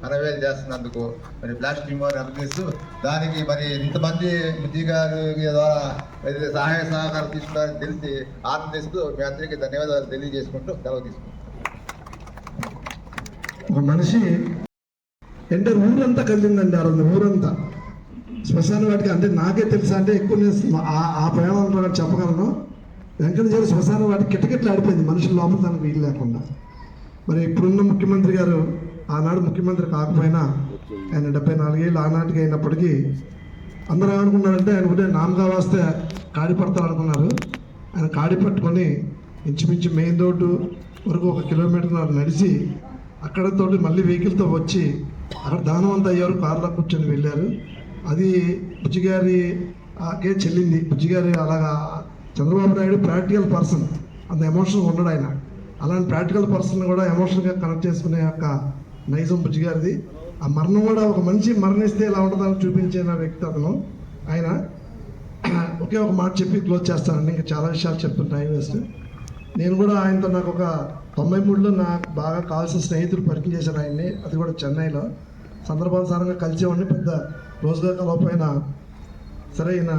అనవేలు చేస్తున్నందుకు మరి ప్లాస్టిక్ వారిని అభినందిస్తూ, దానికి మరి ఇంతమంది బుజ్జి గారి ద్వారా సహాయ సహకారం తీసుకున్నారని తెలిసి ఆనందిస్తూ మీ అందరికీ ధన్యవాదాలు తెలియజేసుకుంటూ సెలవు తీసుకుంటాం. ఒక మనిషి అంటే ఊరంతా కలిసిందండి. ఆ రోజు ఊరంతా శ్మశాన వాటికి అంటే నాకే తెలుసా అంటే ఎక్కువ నేను ఆ ప్రయాణంలో చెప్పగలను. వెంకటేశ్వర శ్మశాన వాటికి కిటకిట్లు ఆడిపోయింది మనుషుల లోపల దానికి వీలు లేకుండా. మరి ఇప్పుడున్న ముఖ్యమంత్రి గారు ఆనాడు ముఖ్యమంత్రి కాకపోయినా ఆయన 74 ఏళ్ళు ఆనాటికి అయినప్పటికీ అందరూ ఏమనుకున్నారంటే ఆయన ఒకటే నామగా వస్తే కాడి పడతారు అనుకున్నారు. ఆయన కాడి పట్టుకొని ఇంచుమించు మెయిన్ రోడ్డు వరకు 1 కిలోమీటర్ నడిచి అక్కడతో మళ్ళీ వెహికల్తో వచ్చి అక్కడ దానం అంతా అయ్యారు, కారులో కూర్చొని వెళ్ళారు. అది బుజ్జిగారికే చెల్లింది. బుజ్జిగారి అలాగా చంద్రబాబు నాయుడు ప్రాక్టికల్ పర్సన్, అంత ఎమోషనల్గా ఉండడు ఆయన. అలాంటి ప్రాక్టికల్ పర్సన్ కూడా ఎమోషనల్గా కనెక్ట్ చేసుకునే యొక్క నైజం బుజ్జిగారిది. ఆ మరణం కూడా ఒక మనిషి మరణిస్తే ఎలా ఉంటుందని చూపించిన వ్యక్తి అతను. ఆయన ఒకే ఒక మాట చెప్పి క్లోజ్ చేస్తానండి, ఇంకా చాలా విషయాలు చెప్తున్న టైం వేస్ట్. నేను కూడా ఆయనతో నాకు ఒక 93లో నాకు బాగా కావాల్సిన స్నేహితులు పరిచయం చేశారు ఆయన్ని, అది కూడా చెన్నైలో. సందర్భానుసారంగా కలిసేవాడిని, పెద్ద రోజుగా కలవపోయినా సరే ఈయన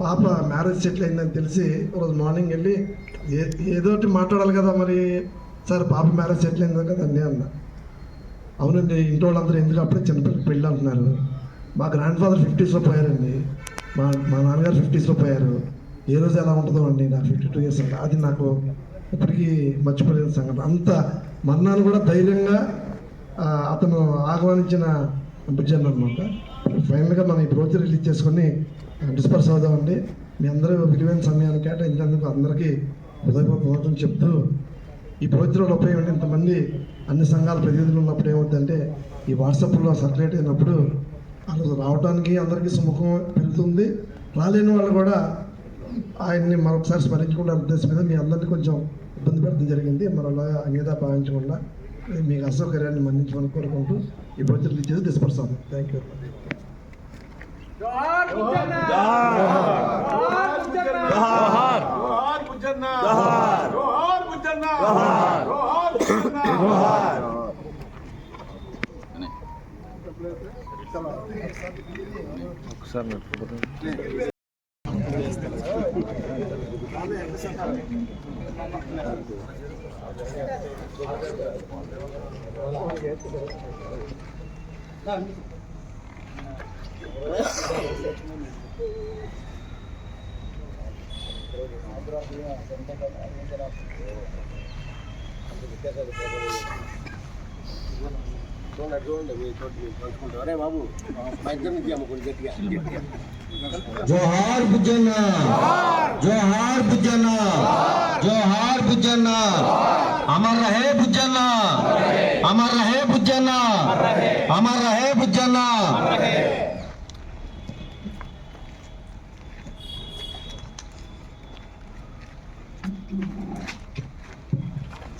పాప మ్యారేజ్ సెటిల్ అయిందని తెలిసి రోజు మార్నింగ్ వెళ్ళి ఏదోటి మాట్లాడాలి కదా, మరి సార్ పాప మ్యారేజ్ సెటిల్ అయింది కదండి అన్న. అవునండి, ఇంటి వాళ్ళందరూ ఎందుకు అప్పుడే చిన్నపిల్లకి పెళ్ళి అంటున్నారు. మా గ్రాండ్ ఫాదర్ 50sలో పోయారండి, మా నాన్నగారు 50sలో పోయారు. ఏ రోజు ఎలా ఉంటుందో అండి, నాకు 52 years అంట. అది నాకు ఇప్పటికీ మర్చిపోలేని సంఘటన. అంత మరణాన్ని కూడా ధైర్యంగా అతను ఆహ్వానించిన బుజ్జన్ అనమాట. ఫైనల్గా మనం ఈ బ్రోచర్ రిలీజ్ చేసుకొని డిస్పర్స్ అవుదామండి. మీ అందరూ విలువైన సమయాన్ని కేటాయించినందుకు అందరికీ హృదయపూర్వకం చెప్తూ, ఈ బ్రోచర్లో ఉపయోగం ఇంతమంది అన్ని సంఘాల ప్రతినిధులు ఉన్నప్పుడు ఏమవుతుందంటే ఈ వాట్సాప్లో సర్క్యులేట్ అయినప్పుడు వాళ్ళు రావడానికి అందరికీ సుముఖం పెరుగుతుంది. రాలేని వాళ్ళు కూడా ఆయన్ని మరొకసారి స్మరించుకునే ఉద్దేశం మీద మీ అందరినీ కొంచెం ఇబ్బంది పెట్టడం జరిగింది. మరొకలాగా అన్యదా భావించకుండా మీకు అసౌకర్యాన్ని మన్నించమని కోరుకుంటూ ఈ ప్రాజెక్ట్ ఇచ్చేది డిస్పర్సాను. Thank you. జోహార్ బుజ్జన్న, జోహార్ బుజ్జన్న, జోహార్ బుజ్జన్న, అమర్ రహే బుజ్జన్న, అమర్ రహే బుజ్జన్న, అమర్ రహే బుజ్జన్న.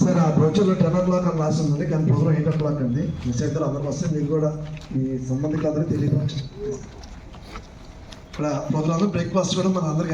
సార్ ఆ బ్రోచర్లో 10 o'clock అని రాసిందండి, కానీ ప్రోగ్రామ్ 8 o'clock అండి. మిస్ అయితే అందరికి వస్తే మీరు కూడా మీ సంబంధికులందరికీ తెలియదు. ఇక్కడ ప్రోగ్రాంలో బ్రేక్ఫాస్ట్ కూడా మన అందరికీ